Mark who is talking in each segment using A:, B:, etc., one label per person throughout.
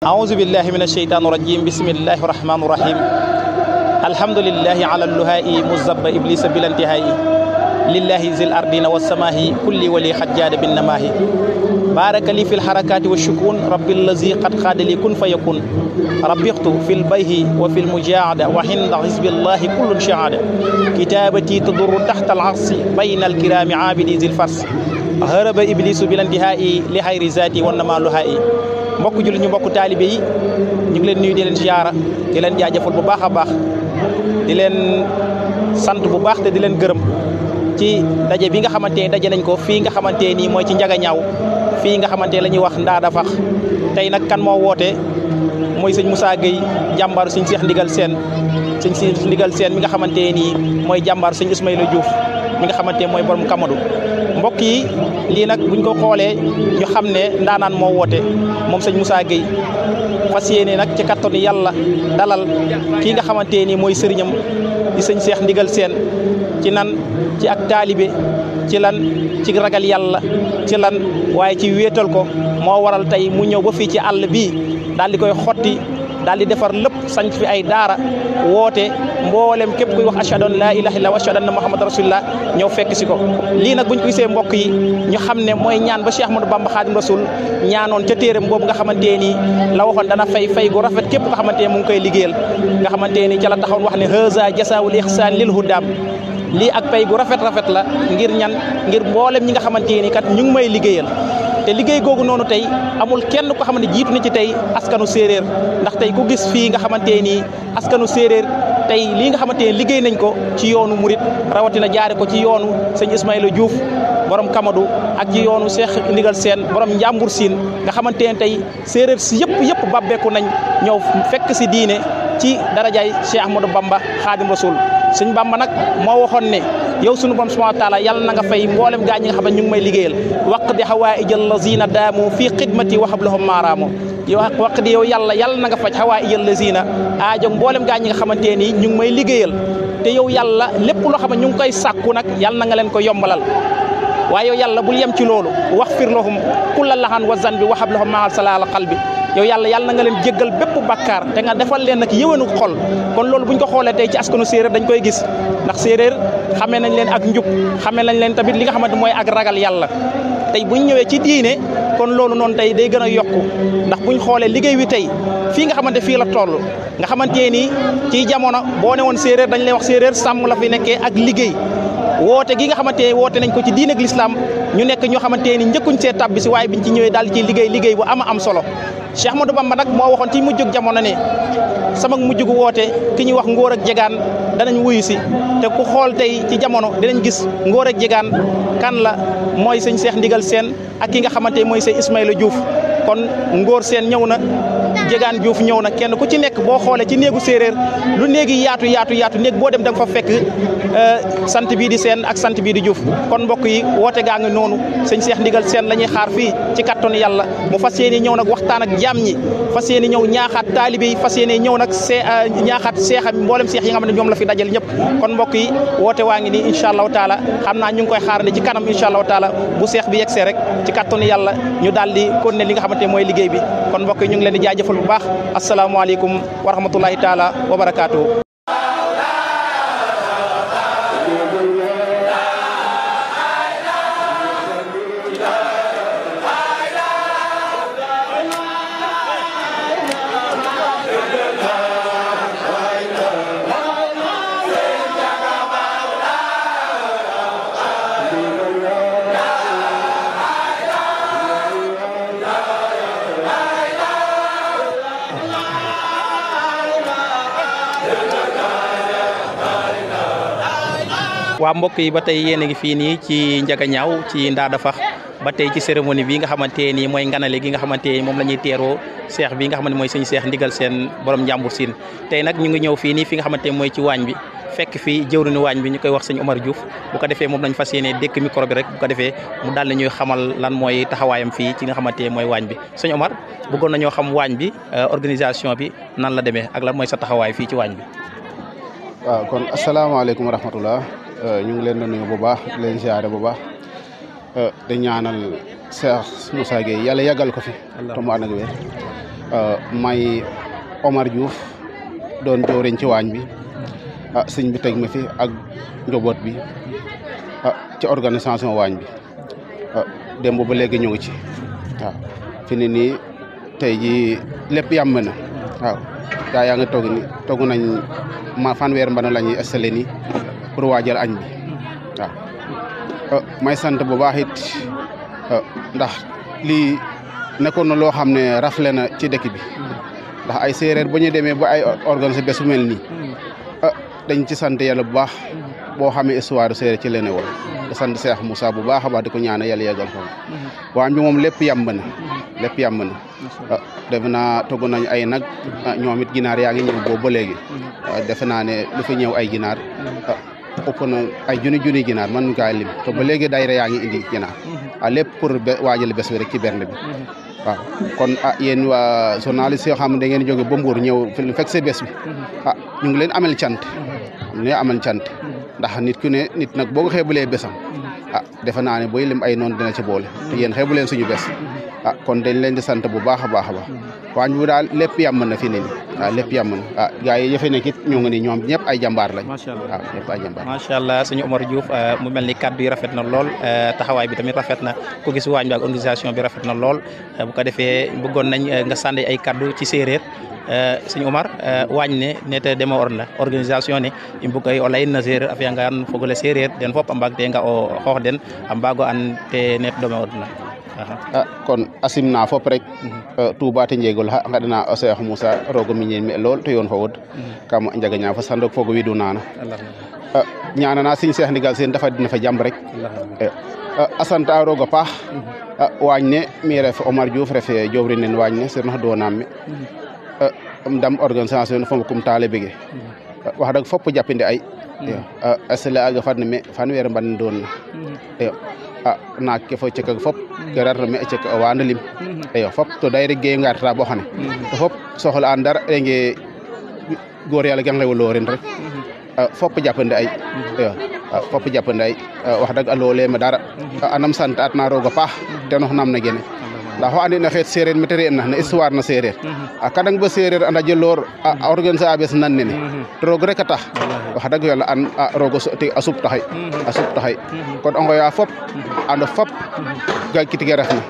A: أعوذ بالله من الشيطان الرجيم بسم الله الرحمن الرحيم الحمد لله على اللهاء مزب إبليس بلا انتهاء لله ذي الأرضين والسماء كل ولي حجاد بالنماه بارك لي في الحركات والشكون رب الذي قد خاد لي كن فيكون ربقت في البيه وفي المجاعدة وحند حزب الله كل شعادة كتابتي تضر تحت العرش بين الكرام عابدي ذي الفرس هرب إبليس بلا انتهاء لخير ذاتي والنما لهائي mbokk jullit ñu mbokk taalibe yi ñu ngi leen nuyu di leen ziyaara di leen jaajëfal bu baax a baax di leen sant bu baax te di leen gërëm ci daje bi nga xamante ne daje nañ ko fii nga xamante nii mooy ci Njagañaaw fii nga xamante la ñuy wax Ndaada Fax tey nag kan moo woote mooy sëñ Moussa Gueye jàmbaaru sëñ Cheikh Ndigal Sène sëñ Cheikh Ndigal Sène mi nga xamante nii mooy jàmbaaru sëñ Ismaïla Diouf mi nga xamante mooy borom Kamadou mbokk yi lii nag buñ ko xoolee ñu xam ne ndaanaan moo woote moom sëñ Moussa Gueye fas yéene nag ci kattanu yàlla dalal kii nga xamante ni mooy sëriñam di sëñ Cheikh Ndigal Sène ci nan ci ak taalibe ci lan ci ragal yàlla ci lan waaye ci wéetal ko moo waral tey mu ñëw ba fii ci àll bii daal di koy xotti daal di defar lépp sanc fi ay daara woote mboolem képp kuy wax ashhadu an laa ilaaha illallaah wa ashhadu anna muhammadan rasulullah ñëw fekk si ko lii nag buñ ko gisee mbokk yi ñu xam ne mooy ñaan ba Cheikh Ahmadou Bamba Khadim Rasoul ñaanoon ca téeram boobu nga xamante ni la waxoon dana fay gu rafet képp nga xamante ne mu ngi koy liggéeyal nga xamante ni ca la taxawoon wax ne haza jasaawul ihsaan lil hudaam lii ak pay gu rafet la ngir ñan ngir mboolem ñi nga xamante ni kat ñu ngi may liggéeyal te liggéey googu noonu tey amul kenn ko xam ne jiitu na ci tey askanu séeréer ndax tey ku gis fii nga xamante nii askanu séeréer tey lii nga xamante ne liggéey nañ ko ci yoonu murit rawatina jaare ko ci yoonu sëñ Ismaïla Diouf borom Kamadou ak ci yoonu Cheikh Ndigal Sène borom Njàmbur Siin nga xamante ne tey séeréer si yëpp babbeeku nañ ñëw fekk si diine ci darajaay Cheikh Ahmadou Bamba Khadim Rasoul sëñ Bamba nag moo waxoon ne yow sunu borom subhanahu wa taala yàlla na nga fay mboolem gaa ñi nga xam ne ñu ngi may liggéeyal waq di hawaa'ijal lazina daamu fii xidmati wa hablahum maaraamu yow waq di yow yàlla na nga faj hawaa'ijal lazina aajo mboolem gaa ñi nga xamante ni ñu ngi may liggéeyal te yow yàlla lépp loo xam ne ñu ngi koy sàkku nag yàlla na nga leen ko yombalal waaye yow yàlla bul yem ci loolu waxfir lahum kulla lahan wa zanbi wa hablahum maal salaal qalbi yow yàlla na nga leen jéggal bépp bakkaar te nga defal leen nag yëwénu xol kon loolu buñ ko xoolee tey ci askanu séeréer dañ koy gis ndax séeréer xamee nañ leen ak njub xamee nañ leen tamit li nga xamante mooy ak ragal yàlla tey buñ ñëwee ci diine kon loolu noonu tey day gën a yokku ndax buñ xoolee liggéey wi tey fii nga xamante fii la toll nga xamante ni ci jamono boo ne woon séeréer dañ lay wax séeréer sàmm la fi nekkee ak liggéey woote gi nga xamante ne woote nañ ko ci diine ak lislaam ñu nekk ñoo xamante ni njëkkuñ see tabbi si waaye biñ ci ñëwee daal ci liggéey bu am solo Cheikh Ahmadou Bamba nag moo waxoon ci mujjug jamono ne sama mujjugu woote ki ñuy wax ngóor ak jegaan danañ wuyu si te ku xool tey ci jamono dinañ gis ngóor ak jegaan kan la mooy sëñ Cheikh Ndigal Sène ak ki nga xamante mooy sëñ Ismaïla Diouf kon ngóor seen ñëw na jegaan Diouf ñëw na kenn ku ci nekk boo xoolee ci néegu séeréer lu néegi yaatu néeg boo dem da nga fa fekk sant bii di Sène ak sant bii di Diouf kon mbokk yi woote gaa ngi noonu sëñ Cheikh Ndigal Sène la ñuy xaar fii ci kattanu yàlla mu fas yéene ñëw nag waxtaan ak jaam ñi fas yéene ñëw ñaaxaat taalibe yi fas yéene ñëw nag ñaaxaat seexam mboolem seex yi nga xam ne ñoom la fi dajal ñëpp kon mbokk yi woote waa ngi nii incha allahu taala xam naa ñu ngi koy xaarandi ci kanam incha allahu taala bu seex bi yegsee rek ci kattanu yàlla ñu daal di continuer li nga xamante mooy liggéey bi kon mbokk yi ñu ngi leen di jaajëfal bu baax asalaamaaleykum wa rahmatullahi taala wa barakaatu. waa mbokk yi ba tey yéen a ngi fii nii ci Njagañaaw ci Ndaada Fax ba tey ci cérémonie bi nga xamante ni mooy nganale gi nga xamante ni moom la ñuy teeroo seex bi nga xamante mooy sëñ Cheikh Ndigal Sène borom Njàmbur Siin tey nag ñu ngi ñëw fii nii fi nga xamante mooy ci waañ bi fekk fii jëwriñu waañ bi ñu koy wax sëñ Omar Diouf bu ko defee moom lañ fas yéene dékk micro bi rek bu ko defee mu daal ñuy xamal lan mooy taxawaayam fii ci nga xamante mooy waañ bi sëñ Omar bëggoon nañoo xam waañ bi organisation bi nan la demee ak lan mooy sa taxawaay fii ci waañ bi.
B: waaw kon asalaamaaleykum wa rahmatullah ñu ngi leen di nuyu bu baax di leen ziare bu baax di ñaanal Cheikh Moussa Gueye yàlla yàggal ko fi te mu ànd ak wér may Omar Diouf doon jëwriñ ci waañ bi sëñ bi teg ma fi ak njaboot bi ci organisation waañ bi démb ba léegi ñu ngi ci waaw fi ne nii tey ji lépp yàmm na waaw gaa yaa ngi togg nañ ma fanweer mbana la ñuy installé nii pour waajal añ bi waaw may sant bu baax it ndax lii nekkoon na loo xam ne rafle na ci dëkk bi ndax ay séeréer bu ñu demee ba ay organisé bés bu mel nii dañ ci sant yàlla bu baax boo xamee histoire séeréer ci lene woon di sant Cheikh Moussa bu baax a baax di ko ñaanal yàlla yeggal ko waañ bi moom lépp yàmb na defe naa togg nañ ay nag ñoom it ginaar yaa ngi ñëw boobu ba léegi defe naa ne lu fi ñëw ay ginaar ëpp na ay junni ginaar man kaa lim te ba léegi dayra yaa ngi indi ginaar lépp pour waajal bés bi rek ci bernde bi waaw kon yéen waa journaliste yoo xam ne da ngeen jóge ba Mbour ñëw fekk see bés bi ñu ngi leen amal cant ndax nit ku ne nit nag boo ko xeebulee bésam defe naa ne booy lim ay noonu dina ci boole te yéen xeebu leen suñu bés kon dañ leen di sant bu baax a baax waañ bu daal lépp yàmm na fi ne nii lépp yàmm na gars yi yëfe nekk it ñu ngi ni ñoom ñëpp ay jàmbaar lañ waaw ñëpp ay jàmbaar
A: macha allah sëñ Omar Diouf mu mel ni kaddu yi rafet na lool taxawaay bi tamit rafet na ku gis waañ bi ak organisation bi rafet na lool bu ko defee bëggoon nañ nga sànni ay kaddu ci séeréer sëñ Omar waañ ne nete demo orna organisation ne i mbug ay o leyin na séeréer a fiya ngaan fogole séeréer den fop a mbaag te nga o xoox den a mbaago an te net dome orna
B: kon asimna fop rek Touba te njegol ngaɗana o Cheikh Moussa roog o miñeen me lool to yoon fo wod kam njaga ñaaw fa sandok fogo widu nana ñaanana Serigne Cheikh Ndigal Sène dafa dina fa jàmm rek a sant a roog a paax waañ ne mi ref Omar Diouf refe jowrin nen waañ ne sernox doonam me ndam organisation fo kum taale bege wax dëgg fop jàppinde ay asle aga fadna me fanweer mban doon na naak ke fo cek ak fop ke rarna me cek a waana lim fop to day rek ge ngarta bo xane to fop soxla an dara nge góor yàlla ga ngewolorin rek fop jàppande ay fop jàppande ay wax dëgg a loole ma dara anam sant at na roog a paax te nox nam na gene ndax o andi na xeet séeréer me te re'na na histoire na séeréer kadang ba séeréer anda jëloor a organiser a bes nan nene to roog rek a tax wax dëgg yàlla an roog a sup taxay kon o ngoya fop ando fop ga kitige refna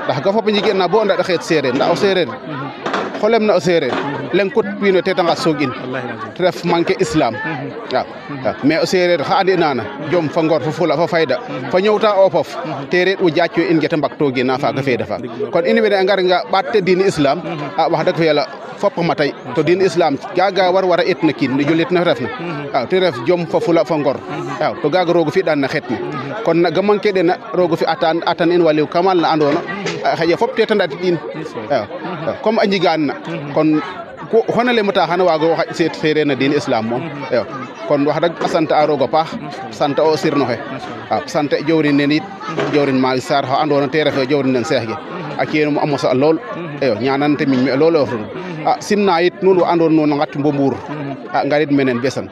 B: ndax ga fop njigeen na bo anda xeet séeréer ndax o séeréer xolem na o séeréer leng kut wiin we te tanga soog in te ref manqué islam waaw mais o séeréer xa andi nana jom fa ngor fa fula fa fayda fa ñëwta o fof te reet u jaac we in gete mbaktoogin na faaga feeda fa kon in wene a ngar nga ɓaat te diine islam wax dëgg fa yàlla fop matay to diine islam gaga war a et na kiin no julit na ref na waaw te ref jom fa fula fa ngor waaw to gaga roogu fi ɗan na xet ni kon ga manqué dena roogu fi atan in waliw kamal na andona xaƴa fop te tandatit in waaw comme a njigaan na kon xonale mata xana waago xaƴ seet séeréer na diine islam moom kon wax dëgg a sant a roog a paax sant o sirnoxe waaw sant jowrin nen it jowrin Malick Sarr xa andoona te refe jowrin nen Cheikh ge a keenum a mosa lool ñaanan te miñ me lool o simna yit nuun wa andoona nuun a ngat mbo Mbour ngarid menen besan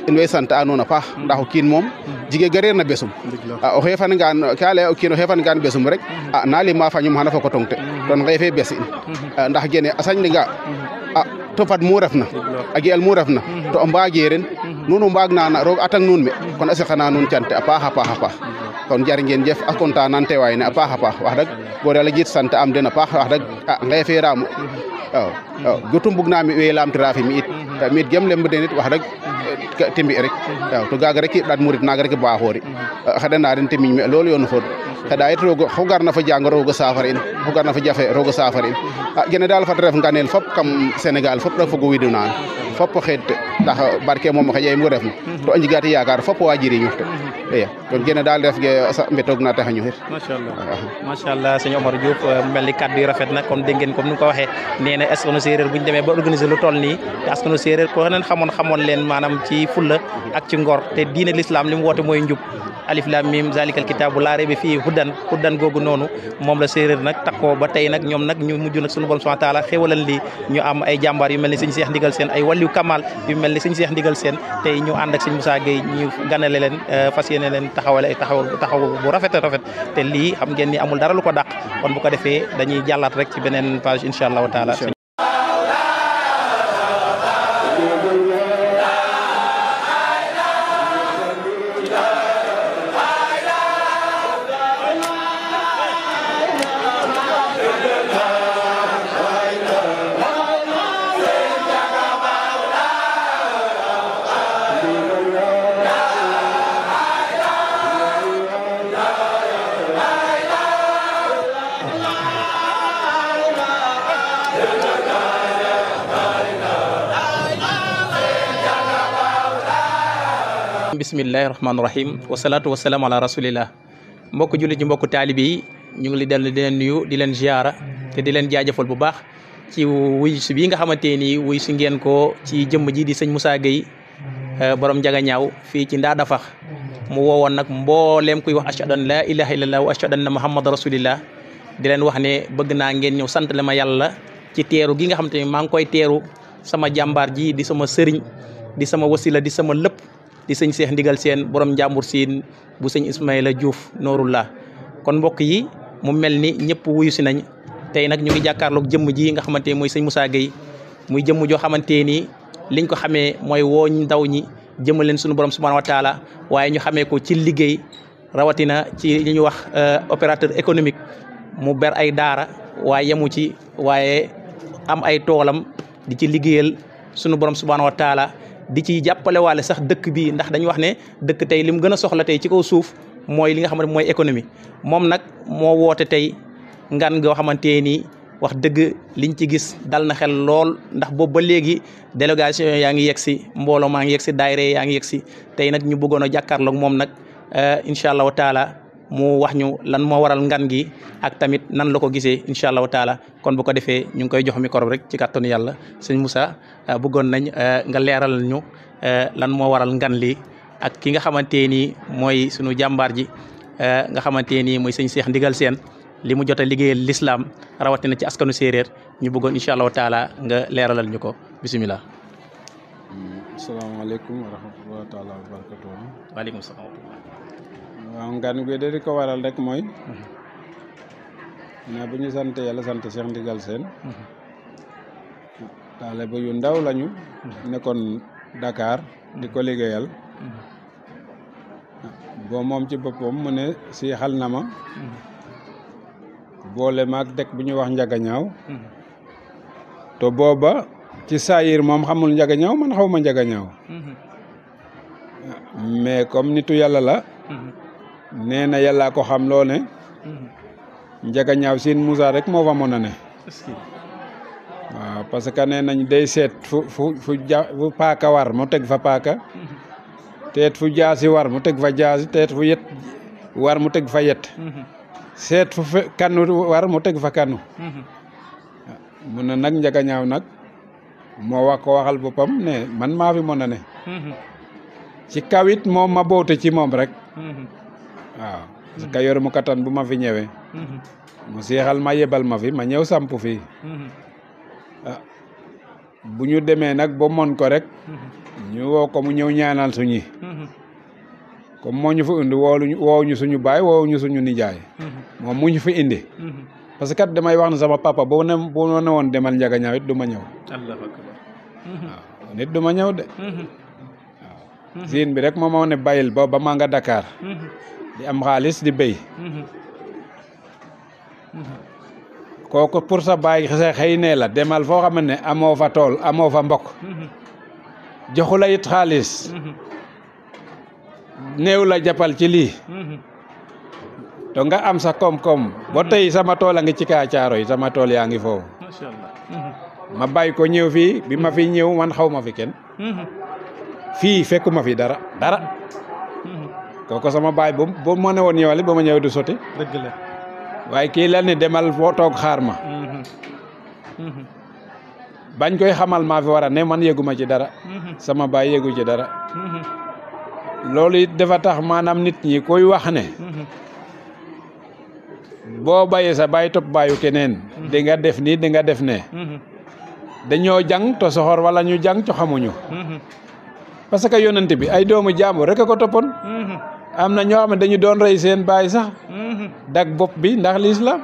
B: in way sant a nuun a paax ndax o kiin moom jige gareer na besum o xeefangaan ka laya o kiin o xeefangaan besum rek na lima fañum xana foko tong te ton ngeefe bes in ndax gene a sañnga to fad mu refna a ge'el mu refna to o mbaage ren nuun o mbaag na roog atang nuun me kon a siqana nuun cante a paax a paax kon jar ngeen jëf a kontaan nante waay ne a paax wax dëgg goor yàlla jiit sant am den a paax wax dëgg ngeefeeraam waaw gutum bug na mi we lamtira fi mi it gem lemb den it wax dëgg te mbi rek waaw to gaga rek ɗaat murit naga rek baaxoori xeɗana den te miñ me loolu yoonu fod xeɗa yit roog xu garna fa jàng roog a saafara in xu garna fa jafe roog a saafara in gene daal fat ref nganeel fop kam Sénégal fop rek fogo widu naan fop xeet ndax barke moom xaƴa mu ref na to a njigati yaakaar fop wa jiriñu te kon gene daal ref ge mbetoog na taxañu xir
A: macha allah sëñ Omar Diouf mel ni kaddu yi rafet na comme dégg ngeen comme ni nga ko waxee nee na askanu séeréer bu ñu demee ba organiser lu toll nii te askanu séeréer ko neen xamoon leen maanaam ci fulla ak ci ngor te diine l'islam li mu woote mooy njub alif lam mim zalikal kitaabu laa rayba fii huddan googu noonu moom la séeréer nag takkoo ba tey nag ñoom nag ñu mujj nag sunu borom subhanahu wa taala xéwalal li ñu am ay jàmbaar yu mel ni sëñ Cheikh Ndigal Sène ay waliyu kamal yu mel ni sëñ Cheikh Ndigal Sène tey ñu ànd ak sëñ Moussa Gueye ñu ganale leen fas yéene leen taxawale taxaw bu rafet te lii xam ngeen ni amul dara lu ko dàq kon bu ko defee dañuy jàllaat rek ci beneen page incha allahu taala. bismillahi rahmaani rahim wasalaatu wasalaam ala rasulillah mbokk jullit ñi mbokk taalibe yi ñu ngi li del di leen nuyu di leen ziara te di leen jaajëfal bu baax ci wuy si bii nga xamante ni wuy si ngeen ko ci jëmm ji di sëñ Moussa Gueye borom njaga ñaaw fii ci ndaa dafax mu woowoon nag mbooleem kuy wax ashhadu an la ilaha illallah wa ashhadu anna muhammad rasulillah di leen wax ne bëgg naa ngeen ñëw sant la ma yàlla ci teeru gi nga xamante ni maa ngi koy teeru sama jàmbaar ji di sama sëriñ di sama wasila di sama lépp di sëñ Cheikh Ndigal Sène borom njàmbur siin bu sëñ Ismaïla Diouf Noorullah kon mbokk yi mu mel ni ñëpp wuyu si nañ tey nag ñu ngi jàkkaarloog jëmm ji nga xamante ni mooy sëñ Moussa Gueye muy jëmm joo xamante ni liñ ko xamee mooy wooñ ndaw ñi jëmal leen suñu borom subhanahu wa taala waaye ñu xamee ko ci liggéey rawatina ci li ñuy wax opérateur économique mu ber ay daara waaye yemu ci waaye am ay toolam di ci liggéeyal suñu borom subhanahu wa taala di ci jàppale waale sax dëkk bi ndax dañu wax ne dëkk tey li mu gën a soxla tey ci kaw suuf mooy li nga xamante mooy économie moom nag moo woote tey ngan goo xamante ni wax dëgg liñ ci gis dal na xel lool ndax boobu ba léegi délégation yaa ngi yegg si mbooloo maa ngi yegg si daayira yaa ngi yegg si tey nag ñu bëggoon a jàkkaarloog moom nag incha allahu taala mu wax ñu lan moo waral ngan gi ak tamit nan la ko gisee incha allahu taala kon bu ko defee ñu ngi koy jox micro rek ci kàttanu yàlla sëñ Moussa bëggoon nañ nga leeral ñu lan moo waral ngan li ak ki nga xamante ni mooy sunu jàmbaar ji nga xamante ni mooy sëñ Cheikh Ndigal Sène li mu jot a liggéeyal l'islam rawatina ci askanu séeréer ñu bëggoon incha allahu taala nga leeralal ñu ko bisimilah.
C: asalaamaaleykum wa rahmatulah taala wa barakatuh.
A: waaleykum salaam.
C: waaw ngan gi de di ko waral rek mooy na bu ñu sant yàlla sant Cheikh Ndigal Sène taalibe yu ndaw lañu nekkoon Dakar di ko liggéeyal boo moom ci boppam mu ne si xal na ma boole maag dëkk bu ñuy wax njagañaaw to booba ci saayir moom xamul njagañaaw man xaw ma njagañaaw mais comme nitu yàlla la nee na yàlla ko xam loo ne njagañaaw siin Moussa rek moo fa mën a ne waaw parce que nee nañ day seet fu paaka war mu teg fa paaka teet fu jaasi war mu teg fa jaasi teet fu yet war mu teg fa yet seet fu kanu war mu teg fa kanu mun na nag njagañaaw nag moo wax ko waxal boppam ne man maa fi mën a ne ci kawit moom ma boote ci moom rek waaw parce que yor mu kattan bu ma fi ñëwee mu seexal ma yebal ma fi ma ñëw samp fii bu ñu demee nag ba mon ko rek ñu woo ko mu ñëw ñaanal suñi comme moo ñu fi indi woow ñu suñu baay woow ñu suñu nijaay moom mu ñu fi indi parce que kat damay wax ne sama papa bu ne woon demal njagañaaw it du ma ñëw waaw nit du ma ñëw de waaw siin bi rek moo ma ne bayil ba maa nga Dakar di am xaalis di béy kooku pour sa baay xëy nee la demal foo xam ne amoo fa tool amoo fa mbokk joxu la it xaalis néew la jàppal ci lii to nga am sa koom-koom ba tey sama tool a ngi ci Kaacaaro yi sama tool yaa ngi foofu ma bàyyi ko ñëw fii bi ma fi ñëw man xaw ma fi kenn fii fekkuma fi dara kooku sama baay bu ma ne woon ñëwali ba ma ñëw du sotti
A: dëgg la
C: waaye kii la ne demal foo toog xaar ma bañ koy xamal maa fi war a ne man yëguma ci dara sama baay yëgu ci dara loolu it dafa tax maanaam nit ñi koy wax ne boo bayee sa baay topp baayu keneen di nga def nii di nga def ne dañoo jàng to soxor wala ñu jàng to xamuñu parce que yonent bi ay doomu jàmbur rek a ko toppoon am na ñoo xam ne dañu doon rey seen baay sax dag bopp bi ndax lislaam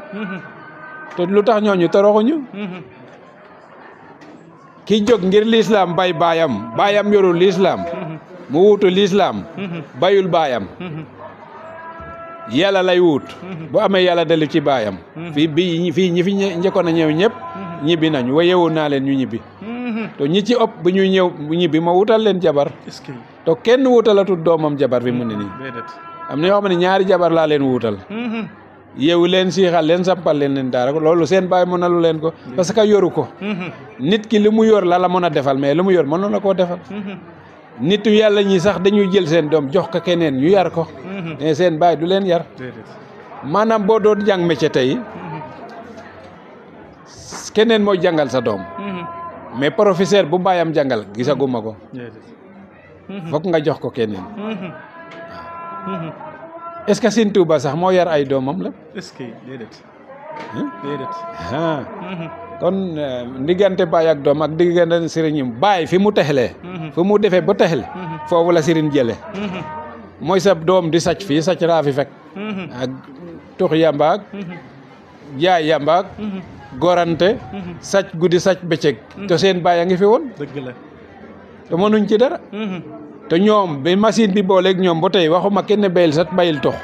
C: te lu tax ñooñu toroxuñu ki jóg ngir lislaam bay baayam yorul lislaam mu wuutu lislaam bayul baayam yàlla lay wut bu amee yàlla dellu ci baayam fii ñi fi njëkkoon a ñëw ñëpp ñibbi nañu waaye yeewu naa leen ñu ñibbi to ñi ci ëpp bu ñuy ñëw bu ñibbi ma wutal leen jabar to kenn wutalatul doomam jabar fi mu ne nii am na yoo xam ne ñaari jabar laa leen wutal yeewu leen siixal leen sampal leen daara ko loolu seen baay mënalu leen ko parce que yoru ko nit ki li mu yor la mën a defal mais li mu yor mënoon na koo defal nitu yàlla ñi sax dañuy jël seen doom jox ko keneen ñu yar ko mais seen baay du leen yar maanaam boo doon jàng métier tey keneen mooy jàngal sa doom mais professeur bu baayam jàngal gisaguma ko fokk nga jox ko keneen est-ce que Sëñ Tuuba sax moo yar ay doomam la
A: est-ce que déedéet
C: kon diggante baay ak doom ak diggante sëriñam baay fi mu texlee fi mu defee ba texel foofu la sëriñ jële mooy sa doom di sàcc fii sàcc raa fi fekk ak tux yambaak jaay yambaak gorante sàcc guddi sàcc bëccëg te seen baay a ngi fi woon
A: dëgg la
C: te mënuñ ci dara te ñoom bi machine bi booleeg ñoom ba tey waxuma kenn bayil sat bayil tox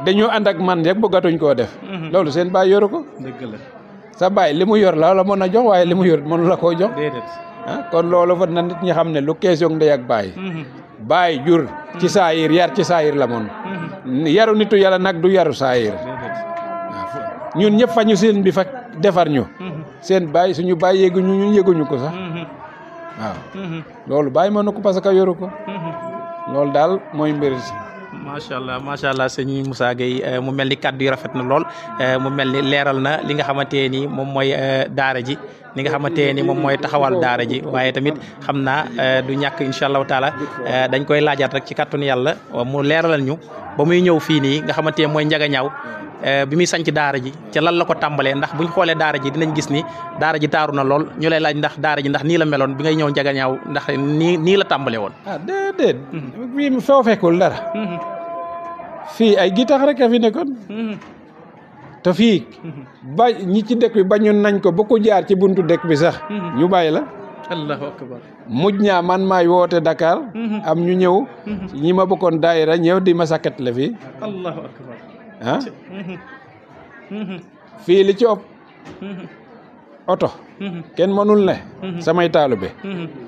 C: dañoo ànd ak man rek bëggatuñ koo def loolu seen baay yoru ko
A: dëgg la
C: sa baay li mu yor la mën a jox waaye li mu yor mënu la koo jox
A: déedéet
C: kon loolu fa na nit ñi xam ne lu question ndey ak baay baay jur ci saayir yar ci saayir la moon yaru nitu yàlla nag du yaru saayir ñun ñëpp fa ñu seen bi fa defar ñu seen baay suñu baay yéeguñu ñun yéeguñu ko sax waaw loolu bàyyi ma na ko parce que yoru ko loolu daal mooy mbir
A: macha allah sëñ Moussa Gueye mu mel ni kàddu yi rafet na lool mu mel ni leeral na li nga xamante ni moom mooy daara ji li nga xamante ni moom mooy taxawal daara ji waaye tamit xam naa du ñàkk incha allahu taala dañ koy laajaat rek ci kàttanu yàlla mu leeralal ñu ba muy ñëw fii nii nga xamante ne mooy Njagañaaw bi muy sanc daara ji ca lan la ko tàmbalee ndax buñ xoolee daara ji dinañ gis ni daara ji taaru na lool ñu lay laaj ndax daara ji ndax nii la meloon bi ngay ñëw Njagañaaw ndax nii la tàmbalee woon
C: déedéet fii foo fekkul dara fii ay gitax rek a fi nekkoon te fii ba ñi ci dëkk bi bañoon nañ ko ba ko jaar ci buntu dëkk bi sax ñu bàyyi la
A: allahu akbar
C: mujj ñaa man maay woote Dakar am ñu ñëw ñi ma bokkoon daayira ñëw di ma sakkat la fii
A: allahu akbar
C: fii li ci ëpp oto kenn mënul ne samay taalube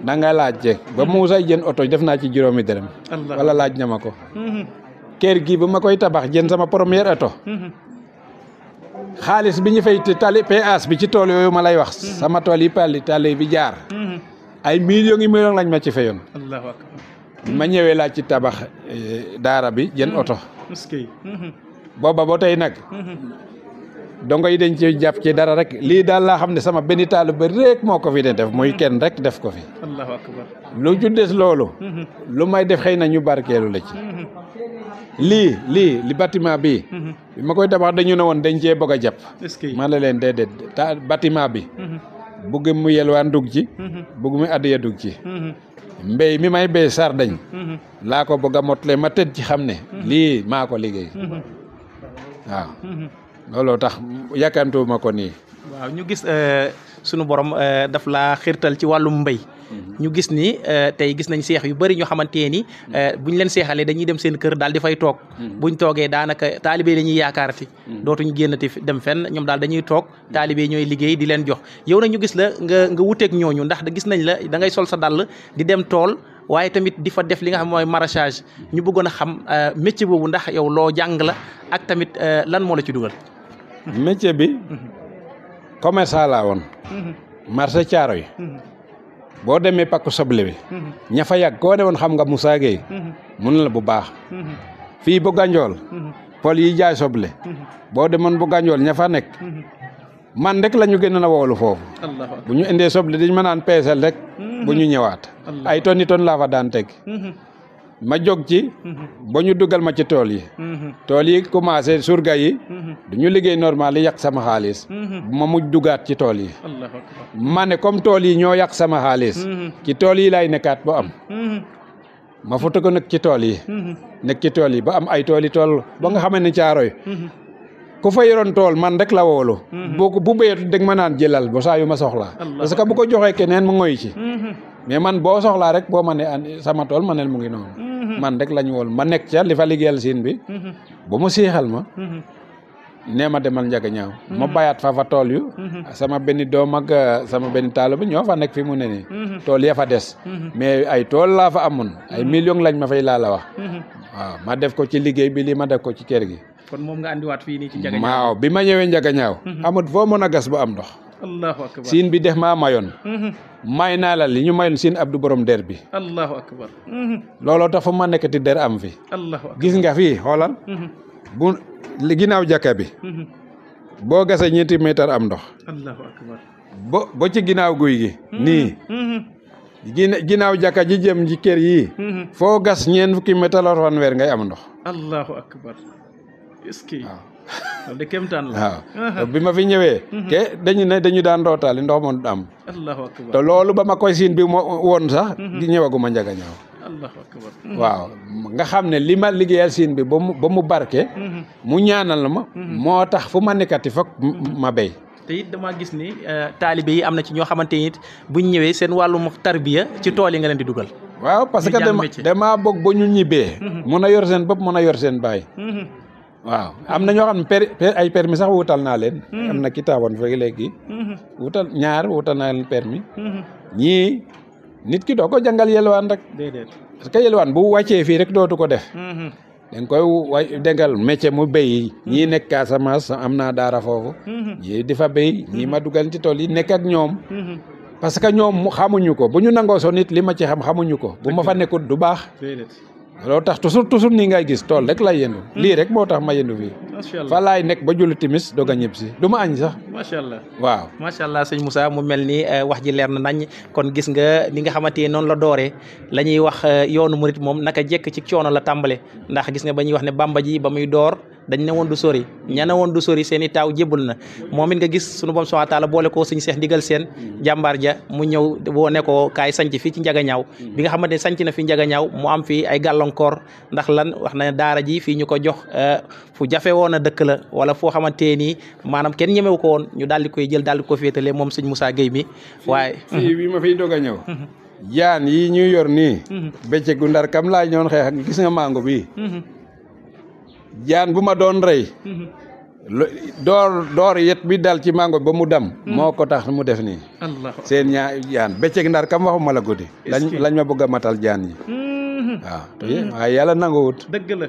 C: da nga laaj ba Moussa jën oto def naa ci juróomi dërëm wala laaj na ma ko kër gi ba ma koy tabax jën sama première oto xaalis bi ñu fay tali péage bi ci tool yooyu ma lay wax sama tool yi tali bi jaar ay millions lañ ma ci fayoon
A: allahu akbar
C: ma ñëwee laaj ci tabax daara bi jën oto booba ba tey nag dongo yi dañ ci jàpp ci dara rek lii daal laa xam ne sama benn taalibe rek moo ko fi de def muy kenn rek def ko fi
A: allahu akbar
C: lu ju des loolu lu may def xëy na ñu barkeelu la ci li bâtiment bi bi ma koy tabax dañu ne woon dañ cee bëgg a jàpp ma la leen déedéet bâtiment bi bugg mu yelwaan dugg ci bugg mu addiya dugg ci mbéy mi may béy sardañ laa ko bëgg a motle ma tëdd ci xam ne lii maa ko liggéey waaw looloo tax yàkkantuuma ko nii
A: waaw ñu gis sunu borom daf laa xirtal ci wàllum mbéy ñu gis ni tey gis nañ seex yu bëri ñoo xamante ni buñ leen seexalee dañuy dem seen kër daal di fay toog buñ toogee daanaka taalibe dañuy yaakaarati dootuñ génnati dem fenn ñoom daal dañuy toog taalibe ñooy liggéey di leen jox yow nag ñu gis la nga wuteeg ñooñu ndax gis nañ la da ngay sol sa dàll di dem tool waaye tamit di fa def li nga xam mooy maraîchage ñu bëggoon a xam métier boobu ndax yow loo jàng la ak tamit lan moo la ci dugal
C: métier bi commerçant laa woon marché Thiaroye boo demee pakku soble bi ña fa yàgg koo ne woon xam nga Moussa Gueye mun la bu baax fii bu Ganjool pol yi jaay soble boo demoon bu Ganjool ña fa nekk man rek la ñu gën a woolu foofu bu ñu indee soble dañ ma naan peesal rek bu ñu ñëwaat ay tonni ton laa fa daan teg ma jóg ci ba ñu dugal ma ci tool yi commencé surga yi du ñu liggéey normal yi yàq sama xaalis ma mujj dugaat ci tool yi ma ne comme tool yi ñoo yàq sama xaalis ci tool yi lay nekkaat ba am ma foto ko nekk ci tool yi ba am ay tool ba nga xamee ne Caaroy ku fa yoroon tool man rek la woolu bu béyatu dégg ma naan jëlal ba saa yu ma soxlaa parce que bu ko joxee keneen mu ngoy ci mais man boo soxlaa rek boo ma ne sama tool ma ne mu ngi noonu man rek la ñu wool ma nekk ca li fa liggéeyal siin bi ba mu siixal ma nee ma demal Njagañaaw ma bayaat fa tool yu sama benn doom ak sama benn taalo bi ñoo fa nekk fi mu ne nii tool ya fa des mais ay tool laa fa amoon ay millions lañ ma fay laa la wax waaw ma def ko ci liggéey bi lii ma def ko ci kër gi
A: kon moom nga andiwaat fii nii ci Njagañaaw
C: waaw bi ma ñëwee Njagañaaw amut foo mën a gas ba am ndox
A: allahu akbar
C: siin bi def maa mayoon may naa la li ñu mayoon siin Abdou borom der bi
A: allahu akbar
C: looloo tax fu ma nekkati der am fi
A: allahu akbar
C: gis nga fii xoolal bu ginnaaw jàkka bi boo gasee 2 mètre am ndox
A: allahu akbar
C: bo ci ginnaaw guy gi nii ginnaaw jàkka ji jëm ci kër yi foo gas 20 mètre la fanweer ngay am ndox
A: allahu akbar est-ce que loolu de kéemtaan la
C: waaw bi ma fi ñëwee dañu daan rootaali ndox moom am
A: allahu akbar
C: te loolu ba ma koy siin bi woon sax di ñëwaguma Njagañaaw
A: allahu akbar
C: waaw nga xam ne li ma liggéeyal siin bi ba mu barke mu ñaanal ma moo tax fu ma nekkati foog ma béy
A: te it dama gis ni taalibe yi am na ci ñoo xamante ni it buñ ñëwee seen wàllum tarbiya ci tool yi nga leen di dugal
C: waaw parce que dama bëgg ba ñu ñibbee mun a yor seen bopp mun a yor seen baay waaw am na ñoo xam ne ay permis sax wutal naa leen am na ki taawoon fekk léegi wutal naa leen permis ñii nit ki doo ko jàngal yelwaan rek
A: déedéet
C: parce que yelwaan bu wàccee fii rek dootu ko def dañ koy dengal métier mu béy ñii nekk Casamance am naa daara foofu ñii di fa béy ñii ma dugal ci tool yi nekk ak ñoom parce que ñoom xamuñu ko bu ñu nangoo so nit li ma ci xamuñu ko bu ma fa nekkut du baax loolu tax toujours nii ngay gis tool rek lay yendu lii rek moo tax ma yendu fii fa laay nekk ba julli timis doog a ñib si du ma añ sax
A: macha allah
C: waaw
A: macha allah sëñ Moussa mu mel ni wax ji leer na nañ kon gis nga ni nga xamante noonu la dooree la ñuy wax yoonu murit moom naka jekk ci coono la tàmbale ndax gis nga ba ñuy wax ne Bamba ji ba muy door dañ ne woon du sori ña ne woon du sori seen i taaw jébbal na moom it nga gis sunu borom subhanahu wa taala boole ko sëñ Seex Ndigal Seen jàmbaar ja mu ñëw boo ne ko kaay sanc fii ci Njagañaaw bi nga xamante ne sanc na fi Njagañaaw mu am fii ay gàllankoor ndax lan wax na daara ji fii ñu ko jox fu jafe woon a dëkk la wala foo xamante ni maanaam kenn ñemewu ko woon ñu daal di koy jël daal di ko féetale moom sëñ Moussa Gueye mi waaye
C: fii bi ma fiy doog a ñëw jaan yi ñu yor nii bëccëgu ndar kam laa ñoon xeex gis nga mango bi jaan bu ma doon rey door yet bi dal ci mango ba mu dam moo ko tax mu def nii seen jaan bëccëg ndar kam waxuma la guddi lañ ma bëgg a matal jaan yi waaw waaye yàlla nanguwut
A: dëgg la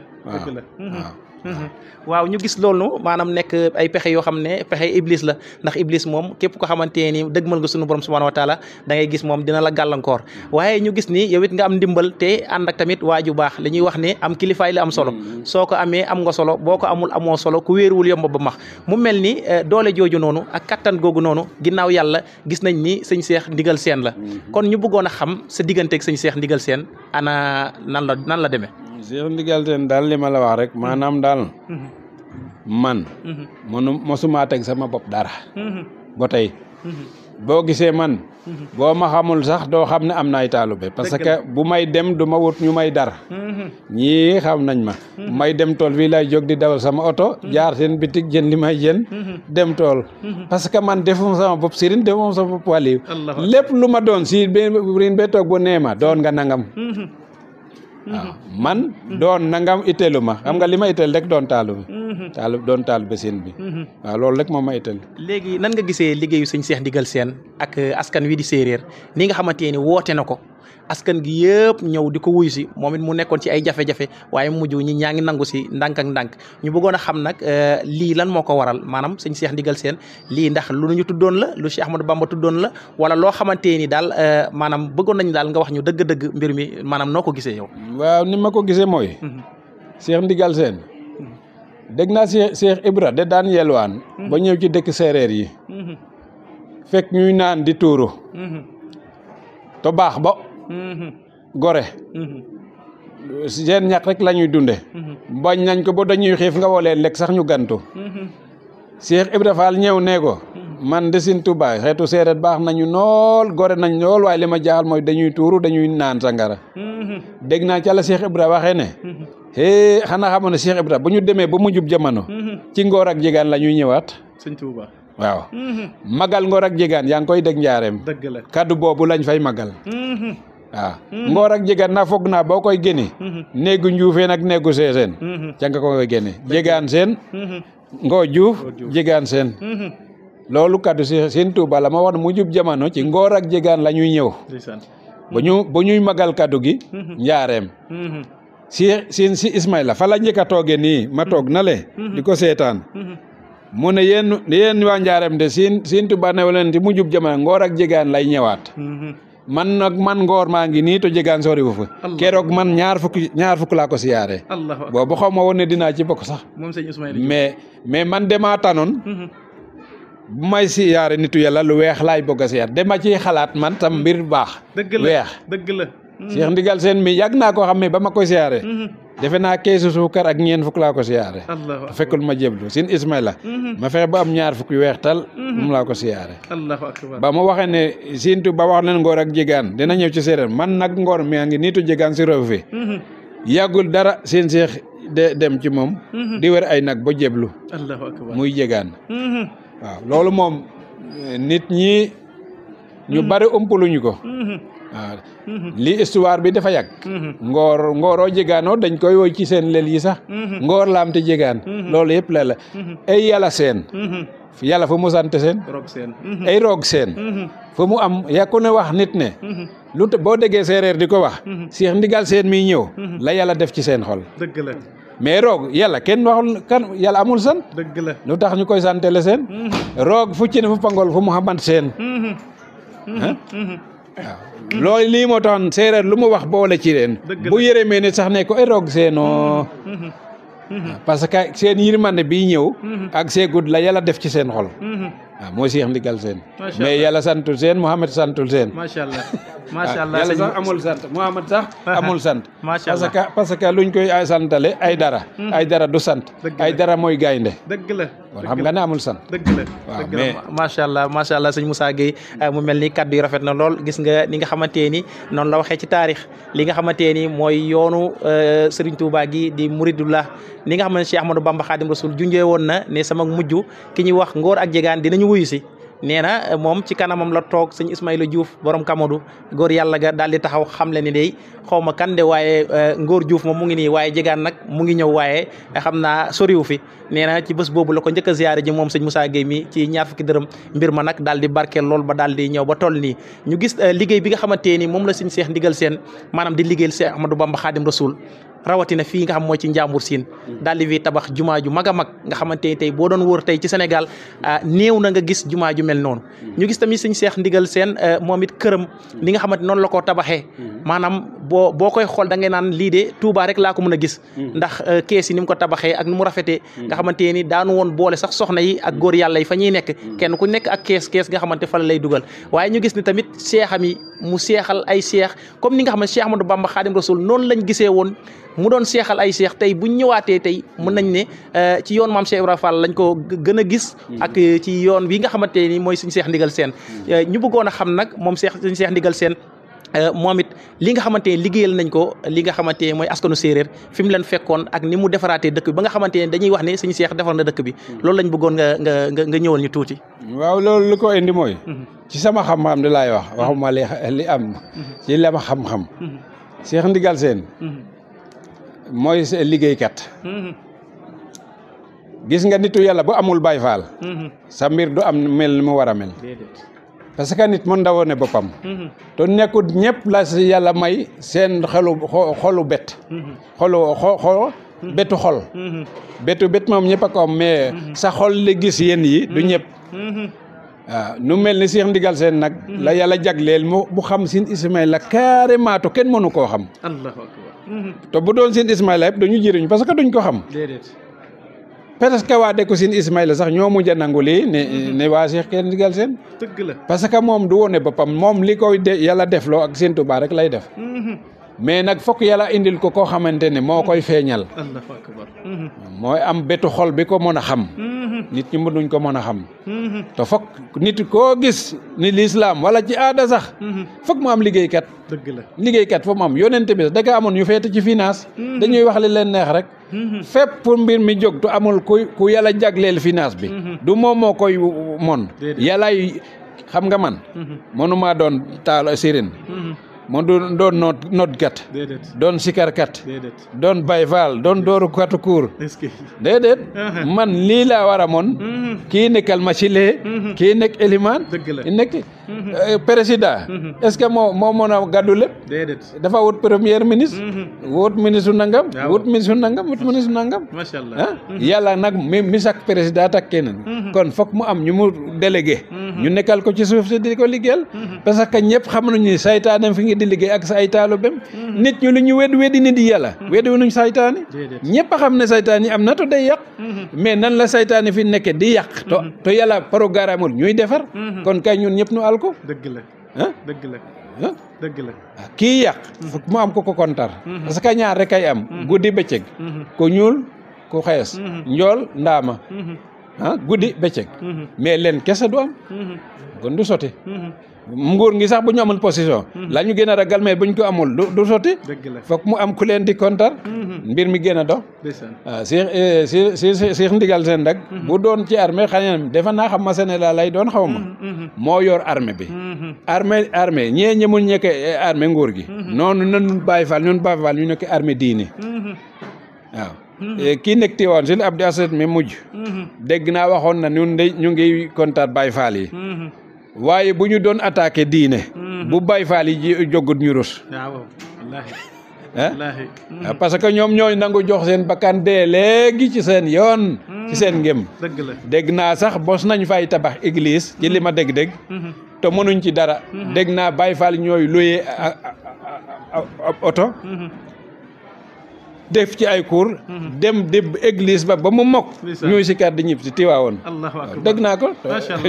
A: waaw ñu gis loolu maanaam nekk ay pexe yoo xam ne pexe iblis la ndax iblis moom képp ko xamante ni dëgmal nga sunu borom subhanahu wa taala da ngay gis moom dina la gàllankoor waaye ñu gis ni yow it nga am ndimbal te ànd ak tamit waaju baax li ñuy wax ne am kilifaay la am solo soo ko amee am nga solo boo ko amul amoo solo ku wéeruwul yomb ba max mu mel ni doole jooju noonu ak kattan googu noonu ginnaaw yàlla gis nañ ni sëñ Seex Ndigal Seen la kon ñu bëggoon a xam sa digganteeg sëñ Seex Ndigal Seen ana nan la demee
C: Seex Ndigal Seen daal li ma la wax rek maanaam daal man mosuma teg sama bopp dara ba tey boo gisee man boo ma xamul sax doo xam ne am na ay taalube parce que bu may dem du ma wut ñu may dara ñii xam nañ ma may dem tool fii lay jóg di dawal sama oto jaar seen bitik jën li may jën dem tool parce que man defuma sama bopp sëriñ defuma sama bopp wàliw lépp lu ma doon si rin be toog bu neema doon nga nangam waaw man doon nangam itteelu ma xam nga li ma itteel rek doon doon taalu ba seen bi waaw loolu rek moom ma itteel
A: léegi nan nga gisee liggéeyu sëñ Seex Ndigal Seen ak askan wi di séeréer ni nga xamante ni woote na ko askan gi yëpp ñëw di ko wuyu si moom it mu nekkoon ci ay jafe-jafe waaye mujj ñi ñaa ngi nangu si ndànk ak ndànk ñu bëggoon a xam nag lii lan moo ko waral maanaam sëñ Seex Ndigal Seen lii ndax lu ñu tuddoon la lu Cheikh Ahmadou Bamba tuddoon la wala loo xamante ni daal maanaam bëggoon nañ daal nga wax ñu dëgg-dëgg mbir mi maanaam noo ko gisee yow.
C: waaw ni ma ko gisee mooy. Seex Ndigal Seen dégg naa Cheikh Ibra de daan yelwaan ba ñëw ci dëkk séeréer yi fekk ñuy naan di tuuru to baax ba gore seen ñax rek la ñuy dunde bañ nañ ko ba dañuy xiif nga woo leen lekk sax ñu gantu Cheikh Ibra Fall ñëw nee ko man de Sëñ Tuubaa xeetu séeréer baax nañu nool gore nañ lool waaye li ma jaaxal mooy dañuy tuuru dañuy naan sangara dégg naa ca la Cheikh Ibra waxee ne xanaa xamoon ne Cheikh Ibra bu ñu demee ba mujjub jamono ci ngóor ak jegaan la ñuy ñëwaat
A: Sëñ Tuubaa
C: waaw magal ngóor ak jegaan yaa ngi koy dégg njaareem
A: dëgg la
C: kaddu boobu lañ fay magal waaw ngóor ak jegaan na foog naa boo koy génne néegu njuufeen ak néegu seeseen ca nga koy génne jegaan seen ngoo juuf jegaan seen loolu kaddu si Sëñ Tuubaa la ma wax ne mujjub jamono ci ngóor ak jegaan la ñuy ñëw ba ñuy magal kaddu gi njaareem si Ismaïla fa la njëkk a toogee nii ma toog na le di ko seetaan mu ne yéen waa njaareem de Sëñ Tuubaa ne leen ci mujjub jamono ngóor ak jegaan lay ñëwaat man nag man ngoor maa ngi nii to jegaan sori wu fa keroog man ñaar fukk laa ko siyaare boobu xaw ma woon ne dinaa ci bokk sax mais man demaa tanoon bu may siyaare nitu yàlla lu weex laay bëgg a siyaare dama ciy xalaat man tam mbir baax weex
A: dëgg la
C: Cheikh Ndigal Sène mi yàgg naa koo xam ne ba ma koy siyaare defe naa keesu suukar ak ñeen fukk laa ko siyaare fekkul ma jéblu Sëñ Ismaïla ma fexe ba am ñaar fukki weex tal moom laa ko siyaare ba ma waxee ne Sëñ Tuubaa wax leen ngóor ak jegaan dina ñëw ci séeréer man nag ngóor mi ngi niitu jegaan si réew fi yàggul dara seen Cheikh de dem ci moom di wër ay nag ba jéblu muy jegaan waaw loolu moom nit ñi ñu bari ëmpaluñu ko waaw li histoire bi dafa yàgg ngooroo jegaanoo dañ koy woy ci seen lel yi sax ngoor laam te jegaan loolu yëpp la ay yàlla seen yàlla fu mu sant seen ay roog seen fu mu am yàkku ne wax nit ne lu boo déggee séeréer di ko wax Cheikh Ndigal Sène mi ñëw la yàlla def ci seen xol
A: dëgg la
C: mais roog yàlla kenn waxul kan yàlla amul sant
A: dëgg la
C: lu tax ñu koy santele seen roog fu ci ne fu pangol fu mu xamant seen waaw loolu lii moo taxoon séeréer lu mu wax boole ci leen bu yërëmee ne sax ne ko ay roog seenoo parce que seen yërmande bi ñëw ak seegud la yàlla def ci seen xol waaw mooy Cheikh Ndigal Sène mais yàlla santul seen Mouhamed santul seen
A: macha allah
C: yàlla sax amul sant Mouhamed sax amul sant
A: macha allah
C: parce que luñ koy ay santale ay dara du sant ay dara mooy gaynde
A: dëgg la
C: kon xam nga ne amul sant
A: dëgg la
C: waaw
A: mais macha allah sëñ Moussa Gueye mu mel ni kaddu yi rafet na lool gis nga ni nga xamante ni noonu la waxee ci taarix li nga xamante ni mooy yoonu Serigne Touba gi di Mouridullah ni nga xam ne Cheikh Ahmadou Bamba Khadim Rasoul junjee woon na ne sama mujj ki ñuy wax ngóor ak jegaan dinañu wuyu si nee na moom ci kanamam la toog sëñ Ismaïla Diouf borom Kamadou góor yàlla ga daal di taxaw xam le ni day xaw ma kan de waaye ngóor Diouf moom mu ngi nii waaye jegaan nag mu ngi ñëw waaye xam naa soriwu fi nee na ci bés boobu la ko njëkk a ziyaare ji moom sëñ Moussa Gueye mi ci ñaar fukki dërëm mbir ma nag daal di barkeel lool ba daal di ñëw ba toll nii ñu gis liggéey bi nga xamante ni moom la sëñ Cheikh Ndigal Sène maanaam di liggéeyal Cheikh Ahmadou Bamba Khadim Rasoul rawatina fii nga xam mooy ci Njàmbur Siin daal di fi tabax jumaa ju mag a mag nga xamante ni tey boo doon wóor tey ci Sénégal néew na nga gis jumaa ju mel noonu ñu gis tamit sëñ Cheikh Ndigal Sène moom it këram li nga xamante noonu la koo tabaxee maanaam boo koy xool da ngay naan lii de Touba rek laa ko mën a gis ndax kees yi ni mu ko tabaxee ak ni mu rafetee nga xamante ni daanu woon boole sax soxna yi ak góor yàlla yi fa ñuy nekk kenn ku nekk ak kees nga xamante fa la lay dugal waaye ñu gis ni tamit seexam yi mu seexal ay seex comme ni nga xam ne Cheikh Ahmadou Bamba Khadim Rasoul noonu lañ gisee woon mu doon seexal ay seex tey buñ ñëwaatee tey mën nañ ne ci yoon maam Cheikh Ibrahima Fall lañ ko gën a gis ak ci yoon wi nga xamante ni mooy suñu Cheikh Ndigal Sène ñu bëggoon a xam nag moom suñu Cheikh Ndigal Sène moom it li nga xamante ne liggéeyal nañ ko li nga xamante ne mooy askanu séeréer fi mu leen fekkoon ak ni mu defaraatee dëkk bi ba nga xamante ne dañuy wax ne suñu Cheikh defar na dëkk bi loolu lañ bëggoon nga ñëwal ñu tuuti.
C: waaw loolu li ko indi mooy. ci sama xam-xam di laay wax waxuma li am. ci la ma xam-xam. Cheikh Ndigal Sène mooy liggéeykat. gis nga nitu yàlla bu amul Baay Faal. sa mbir du am mel ni mu war a mel. parce que nit mën ndawoon ne boppam. te nekkul ñëpp la si yàlla may seen xolu bet. betu xol. bet moom ñëpp a ko am mais sa xol li gis yéen yi du ñëpp. waaw nu mel ni Cheikh Ndigal Sène nag. la yàlla jagleel mu xam sin Ismaïla carrément to kenn mënu koo xam.
A: Allahu akbar.
C: te bu doon sin Ismaïla yëpp dañu jëriñ parce que duñ ko xam. parce que waa dëkku sin Ismaïla sax ñoo mujj a nangu lii ne waa Cheikh Ndigal Sène.
A: dëgg la
C: parce que moom du wone boppam moom li koy yàlla defloo ak Sëñ Tuubaa rek lay def. mais nag fokk yàlla indil ko koo xamante ne moo koy feeñal
A: allahu akbar
C: mooy am betu xol bi ko mën a xam nit ñi mënuñ ko mën a xam te fokk nit koo gis ni l'islam wala ci aada sax fokk mu am liggéeykat
A: dëgg la
C: liggéeykat foofu mu am yonente bi da nga amoon ñu feete ci finance dañuy wax li leen neex rek fépp pour mbir mi jóg tu amul ku yàlla jagleel finance bi du moom moo koy mon yàllaay xam nga man mënuma doon taal sirin mo doon nodkat doon sikarkat doon bayfaal doon dooru katu kuur déedéet man lii laa war a mon kii nekkal ma ci lee kii nekk élimaan nekk président est-ce que moo mën a gàddu lépp dafa wut premier ministre wut ministre nangam wut ministre nangam wut ministre nangam
A: macha allah
C: yàlla nag mi sak président tak keneen kon foog mu am ñu mu délégué ñu nekkal ko ci suuf si di ko liggéeyal parce que ñëpp xam nañu ni saytaane fi ngi di liggéey ak sa ay taalubem nit ñu lu ñu weddi nit yi yàlla weddi nuñ saytaane ñëpp a xam ne saytaan yi am na to day yàq mais nan la saytaane fi nekke di yàq to yàlla programme ñuy defar kon kay ñun ñëpp nu al ko
A: dëgg la dëgg la dëgg la
C: kii yàq fokk mu am ko kontar parce que ñaar rek ay am guddi bëccëg ku ñuul ku xees njool ndaama guddi bëccëg mais leen kese du am kon du sotti nguur ngi sax bu ñu amul position la ñu gën a ragal mais buñ ko amul du sotti foog mu am ku leen di kontar mbir mi gën a dox waaw Cheikh Ndigal Sène nag bu doon ci armée xanaa defa naa xam ma Sénégal lay doon xaw ma moo yor armée bi armée ñee ñemul ñekk armée nguur gi noonu ñun Baye Fall ñu nekk armée diine waaw kii nekk Tiwaawan si Abdou Asset mi mujj dégg naa waxoon na ñun de ñu ngi kontar Baye Fall yi waaye bu ñu doon attaqué diine bu Baye Fall yi jógut ñu rus parce que ñoom ñooy nangu jox seen bakkan dee léegi ci seen yoon ci seen ngëm dégg naa sax bos nañ fay tabax église ci li ma dégg-dégg te mënuñ ci dara dégg naa Baye Fall ñooy luyee oto def ci ay cours dem église ba mu mokk ñuy si kar di ñib si Tiwaawoon dégg naa ko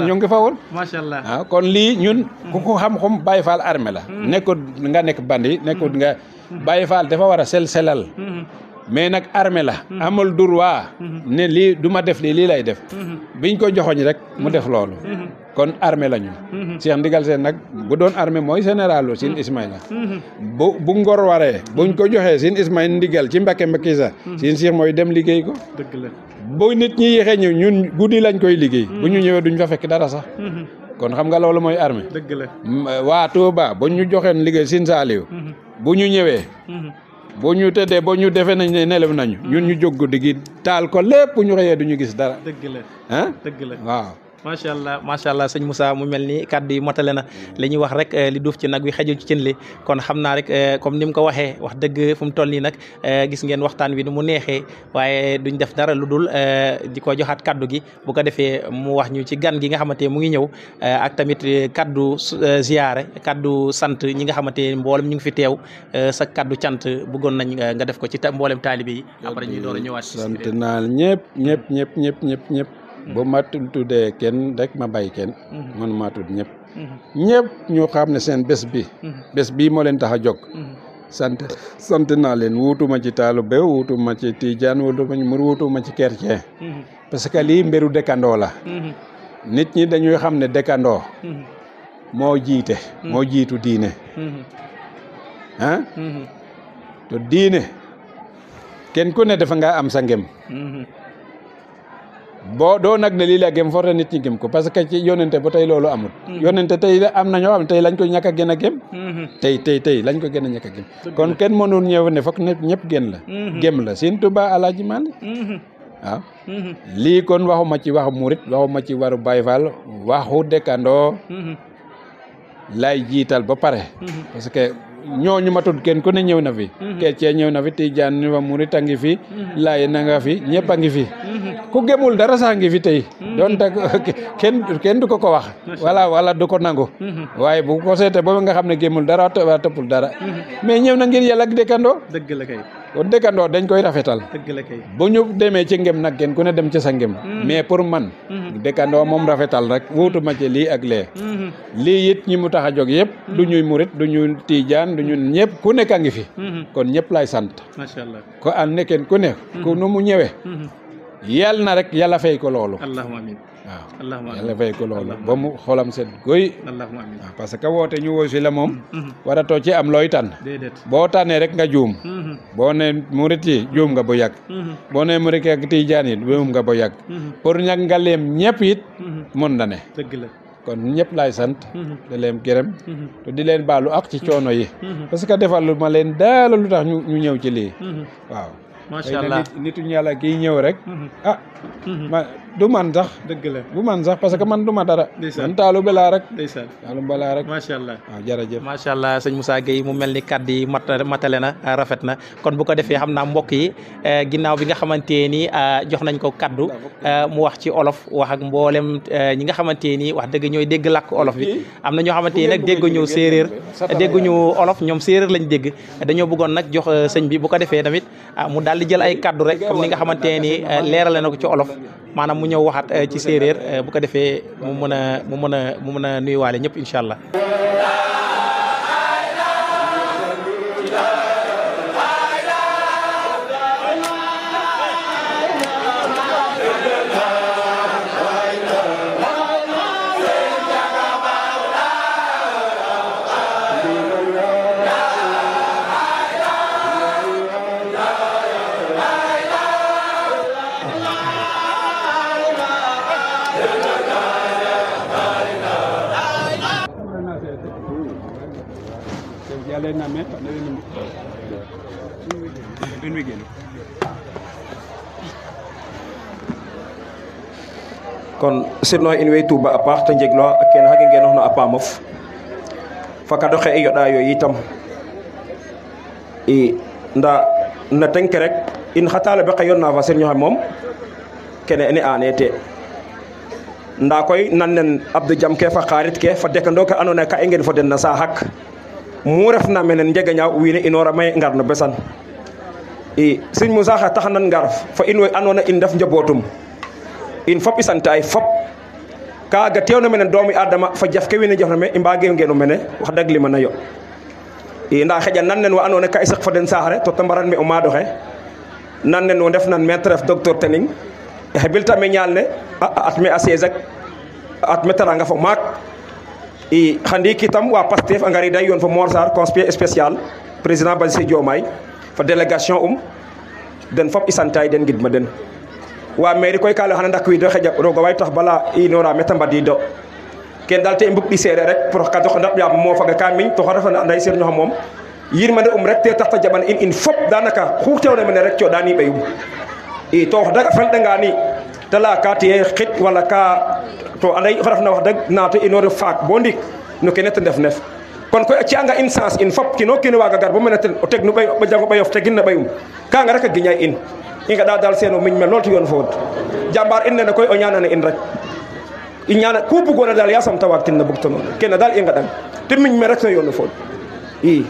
C: ñu ngi fa woon
A: macha allah
C: waaw kon lii ñun ku ko xam-xam Baye Fall armée la nekkut nga nekk bandi nekkut nga Baye Fall dafa war a selal mais nag armée la amul droit ne lii du ma def lii lay def biñ ko joxoñ rek mu def loolu kon armée la ñu Cheikh Ndigal Sène nag bu doon armée mooy général Sine Ismaïla bu ngor waree buñ ko joxee Sine Ismaïla ndigal ci Mbacké Mbakissa Sine Cheikh mooy dem liggéey ko
A: dëgg la
C: bu nit ñi yéexee ñëw ñun guddi lañ koy liggéey bu ñu ñëwee duñ fa fekk dara sax kon xam nga loolu mooy armée
A: dëgg la
C: waa Touba bu ñu joxeen liggéey Sine Saliou bu ñu ñëwee boo ñu tëddee boo ñu defee nañ ne nelew nañu ñun ñu jóg guddi gi taal ko lépp ñu xëyee duñu gis dara
A: dëgg la dëgg la
C: waaw
A: macha allah sëñ Moussa mu mel ni kàddu yi motale na li ñuy wax rek li duuf ci nag wi xejul ci cin li kon xam naa rek comme ni mu ko waxee wax dëgg fu mu toll nii nag gis ngeen waxtaan wi ni mu neexee waaye duñ def dara lu dul di ko joxaat kaddu gi bu ko defee mu wax ñu ci gan gi nga xamante mu ngi ñëw ak tamit kaddu ziyaare kaddu sant ñi nga xamante mboolem ñu ngi fi teew sa kaddu cant bëggoon nañ nga def ko ci mboolem taalibe yi après ñuy door a ñëwaat
C: sant naa ñëpp bu ma tuddee kenn rek ma bàyyi kenn man maa tudd ñëpp ñu xam ne seen bés bii moo leen tax a jóg sant naa leen wuutuma ci taalibe wuutuma ci tijaan wuutuma ci chrétien parce que lii mbiru dëkkandoo la nit ñi dañuy xam ne dëkkandoo moo jiitu diine te diine kenn ku ne dafa nga am sa ngëm boo doo nag ne lii la gëm forte nit ñi gëm ko parce que ci yonente ba tey loolu amul yonente tey am na ñoo xam ne tey lañ ko ñàkk a gën a gëm tey lañ ko gën a ñàkk a gëm kon kenn mënul ñëw ne foog ñëpp gën la gëm la Sëñ Tuubaa Alaaji Maalik waaw lii kon waxuma ci waxu murit waxuma ci waru Baay Faal waxu dëkkandoo lay jiital ba pare parce que ñooñu ma tudd kenn ku ne ñëw na fi chrétien ñëw na fi tijaan ni wa murit a ngi fi laay na nga fi ñëpp a ngi fi ku gëmul dara sax ngi fi tey donte kenn du ko wax wala du ko nangu waaye bu ko seete boobu nga xam ne gëmul dara wa toppul dara mais ñëw na ngir yàlla ak dëkkandoo
A: dëgg la kay
C: kon dëkkandoo dañ koy rafetal
A: dëgg la kay
C: bu ñu demee ci ngëm nag kenn ku ne dem ci sa ngëm mais pour man dëkkandoo moom rafetal rek wuutuma ci lii ak lee lii it ñi mu tax a jóg yëpp du ñuy murit du ñu tiijaan du ñu ñëpp ku nekk a ngi fi kon ñëpp lay sant
A: macha allah
C: ko an ne kenn ku ne ku nu mu ñëwee yal na rek yàlla fay ko loolu
A: allahumma amin
C: waaw
A: allahumma amin
C: yàlla fay ko loolu ba mu xolam set goy
A: allahumma amin
C: waaw parce que woote ñu woosi la moom waratoo ci am looy tànn
A: déedéet
C: boo tànnee rek nga juum boo ne murit yi juum nga bu yàgg boo ne murit ak tijaan yi juum nga bu yàgg pour ñag nga leem ñëpp it mën na ne
A: dëgg la
C: kon ñëpp laay sant di leen gërëm te di leen baalu ak ci coono yi parce que defalu ma leen daala lu tax ñu ñëw ci lii waaw
A: macha allah
C: nitu yàlla kii ñëw rek ma du man sax
A: dëgg la
C: bu man sax parce que man du ma dara man taalu belaa rek
A: ndeysaan
C: taalu belaa rek
A: macha allah
C: waaw jërëjëf
A: macha allah sëñ Moussa Gueye mu mel ni kàddu yi matale na rafet na kon bu ko defee xam naa mbokk yi ginnaaw bi nga xamante ni jox nañ ko kaddu mu wax ci olof wax ak mboolem ñi nga xamante ni wax dëgg ñooy dégg làkk olof bi am na ñoo xamante ni nag dégguñu séeréer dégguñu olof ñoom séeréer lañ dégg dañoo bëggoon nag jox sëñ bi bu ko defee tamit mu daal di jël ay kaddu rek comme ni nga xamante ni leerale na ko ci olof maanaam mu ñëw waxaat ci séeréer bu ko defee mu mën a nuyuwaale ñëpp incha allah.
D: kon sirno in way tuuba a paax te njeglo kene xage ngenoxna a paamof fakado xe i yoɗa yo itam i nda na tenk rek in xa taalibe xe yonna fa sirñoxe moom kene ne ane te nda koy nan nen Abdou Jam ke fa xarit ke fa dekando ke ando naye ka i ngen fo den na saaxak mu refna mene njegeñaaw wiin we inoora may ngar no besan i Serigne Moussa xa taxanan ngar fa in way andona in ndef njabootum in fop i sant ay fop kaaga teewna mene doomi adama fa jaf ke wiin we njafna me i mbaage ngenu mene wax dëgg li mana yo i nda xeƴa nan nen wa andoona yee ka i saq fa den saax to ta mbaran me o maad oxe nan nen wo ndef nan maître ref docteur Tening xe bilta me ñaal ne at me a siège ak at me taranga fo maak i xa ndiiki itam wa Pastef a ngarida yoon fo Mor Sarr conseiller spécial président Bassirou Diomaye fa délégation den fop i santay den ngidma den wa mairie koy ka lay xana ndakwiido xeƴa roog a way tax bala i inoora meta mbadiido ken daal te i mbug ɗi seereer rek pour ka dox ndaɓ yaam mofaga ka miñ to xa refana anda sirñoxa moom yirmande rek te tax ta jaɓan in fop danaka xu teewna mene rek cooɗa ni ɓeyum i to wax dëgg a felɗanga ni te laya ka tiye xit wala ka to anda xa refna wax dëgg naate inoore faak bo ndik no kene te ndef nef kon koy a ci'anga in sens in fop kino kiin waaga gar bo mene ten o teg no ɓay o jango ɓayof tegin na ɓayum kaaga rek a giñay in i ngeɗa daal seen o miñ me lool to yoon fo wod jambar in nene koy o ñaanana in rek i ñaana ku bugoona daal yasam ta waag tin na bug to noonu kene daal i ngeɗan te miñ me rek no yoon fo wod i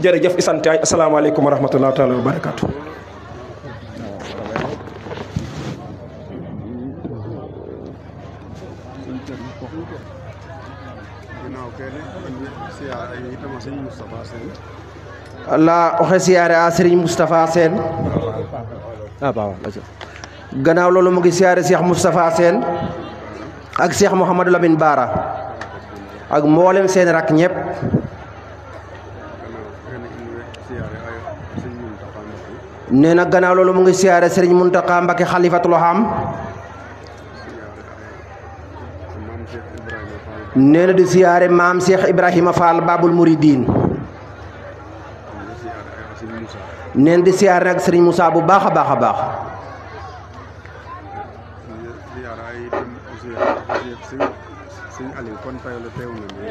D: jërëjëf i sant ay asalaamaaleykum wa rahmatullahi taala wa barakatuh
E: Allah oxe siyaare a Serigne Moustapha Sène gannaaw loolu mu ngi siyaare Cheikh Moustapha Sène ak Cheikh Mouhamadou Lamine Bara ak mboolem seen rak ñëpp nee na gannaaw loolu mu ngi siyaare Serigne Mountakha Mbacké Khalifatul Ham nee na di siyaare maam Cheikh Ibrahima Fall Babul Mouridine nee na di siyaare nag Serigne Moussa bu baax a baax a baax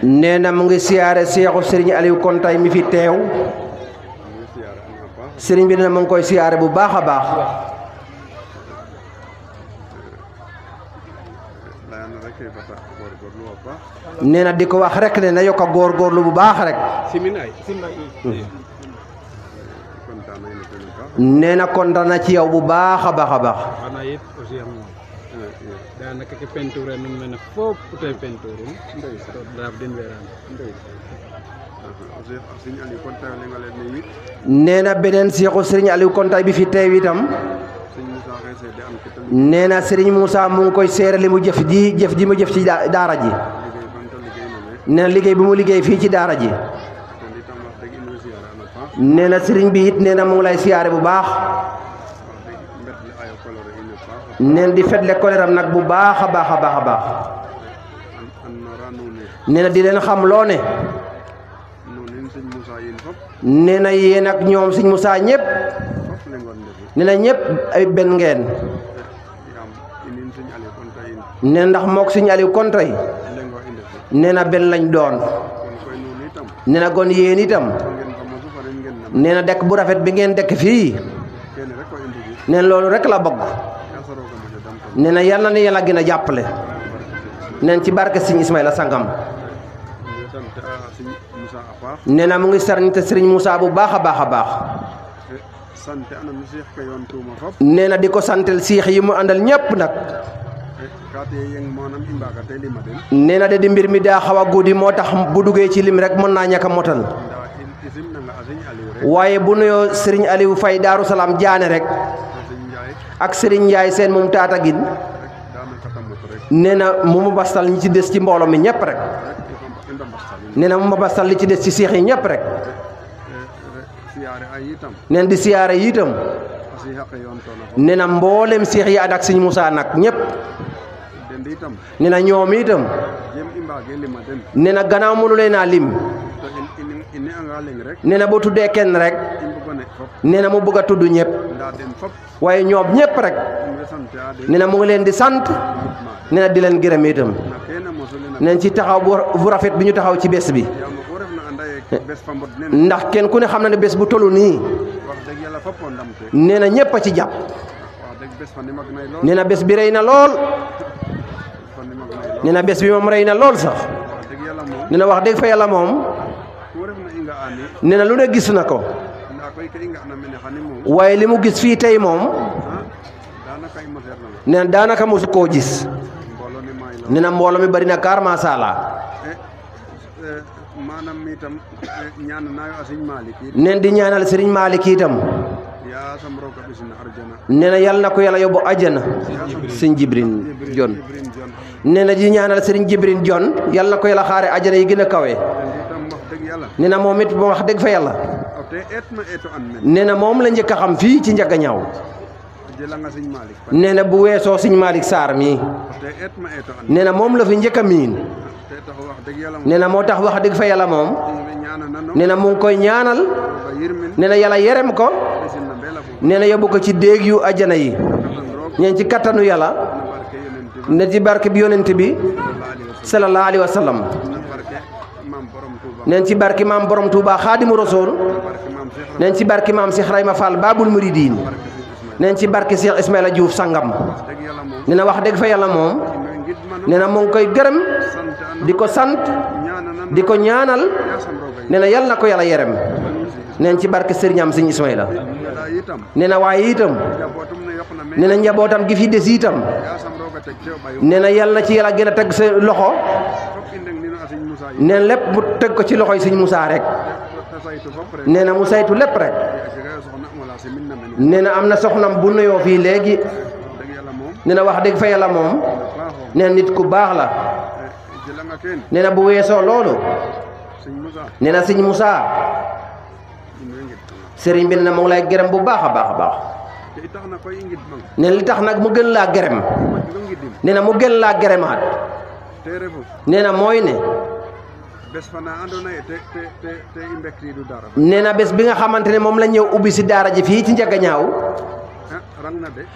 E: nee na mu ngi siyaare Seexu Serigne Aliou Kontay mi fi teew Serigne bi nee na mu ngi koy siyaare bu baax a baax nee na di ko wax rek ne na yokk a góorgóorlu bu baax rek nee na kontaan na ci yow bu baax a baax a baax
C: daanaka ke peinture nun mene fop te peinture daaf den weeraan
E: nee na beneen seexu Serigne Aliou Konta bi fi teew itam nee na Serigne Moussa mu ngi koy seere li mu jëf ji mu jëf ci daara ji nee na liggéey bi mu liggéey fii ci daara ji nee na Serigne bi it nee na mu ngi lay siyaare bu baax neen di fetle koleram nag bu baax a baax a baax a baax nee na di leen xam loo ne nee na yéen ak ñoom sëñ Moussa ñëpp nee na ñëpp ay benn ngeen nee ndax mook sëñ Aliou Konta yi nee na benn lañ doon nee na gon yéen itam nee na dëkk bu rafet bi ngeen dëkk fii nee na loolu rek la bëgg nee na yal na ne yàlla gën a jàppale neen ci barke sëñ Ismaïla Sangam nee na mu ngi sant Serigne Moussa bu baax a baax a baax nee na di ko santel siix yi mu àndal ñëpp nag nee na de di mbir mi daa xaw a guddi moo tax bu duggee ci lim rek mën naa ñàkk a motal waaye bu nuyoo Serigne Aliou Faye Daaru Salaam jaane rek ak Serigne Ndiaye seen moom taatagin nee na mu bastal ñi ci des ci mbooloo mi ñëpp rek nee na mu bastal li ci des ci seex yi ñëpp rek neen di siyaare yi itam nee na mboolem seex yi ànd ak Serigne Moussa nag ñëpp nee na ñoom itam nee na gannaaw mënu leen a lim nee na boo tuddee kenn rek nee na mu bëgg a tudd ñëpp waaye ñoom ñëpp rek nee na mu ngi leen di sant nee na di leen gërëm itam neen ci taxaw bu rafet bi ñu taxaw ci bés bi ndax kenn ku ne xam na ne bés bu tollu nii nee na ñëpp a ci jàpp nee na bés bi rëy na lool nee na bés bi moom rëy na lool sax nee na wax dëgg fa yàlla moom nee na lu ne gis na ko waaye li mu gis fii tey moom nee na daanaka mosu koo gis nee na mbooloo mi bari na kaar macha allah neen di ñaanal Serigne Malick itam nee na yal na ko yàlla yóbbu àjjana Serigne Jibrin Jon nee na di ñaanal Serigne Jibrin Jon yal na ko yàlla xaare àjjana yi gën a kawe nee na moom it wax dëgg fa yàlla nee na moom la njëkk a xam fii ci Njaga Ñaaw nee na bu weesoo Serigne Malick Sarr mii nee na moom la fi njëkk a miin nee na moo tax wax dëgg fa yàlla moom nee na mu ngi koy ñaanal nee na yàlla yerem ko nee na yóbbu ko ci déeg yu àjjana yi ñeen ci kattanu yàlla ne ci barke bi yonent bi sallallahu alayhi wa sallam neen ci barke maam borom Touba Xaadimu Rasuul neen ci barke maam Cheikh Rayma Fall Babul Muridiin neen ci barke Cheikh Ismaïla Diouf Sangam nee na wax dëgg fa yàlla moom nee na mu ngi koy gërëm di ko sant di ko ñaanal nee na yal na ko yàlla yerem neen ci barke sëriñam Sëñ Ismaïla nee na waaye itam nee na njabootam gi fi des itam nee na yal na ci yàlla gën a teg sa loxo neen lépp mu teg ko ci loxoy Sëñ Moussa rek nee na mu saytu lépp rek nee na am na soxnam bu nuyoo fii léegi nee na wax dëgg fa yàlla moom nee na nit ku baax la nee na bu weesoo loolu nee na Sëñ Moussa sëriñ bi nee na mu ngi lay gërëm bu baax a baax a baax nee na li tax nag mu gën laa gërëm nee na mu gën laa gërëmaat nee na mooy ne nee na bés bi nga xamante ne moom la ñëw ubbi si daara ji fii ci Njaga Ñaaw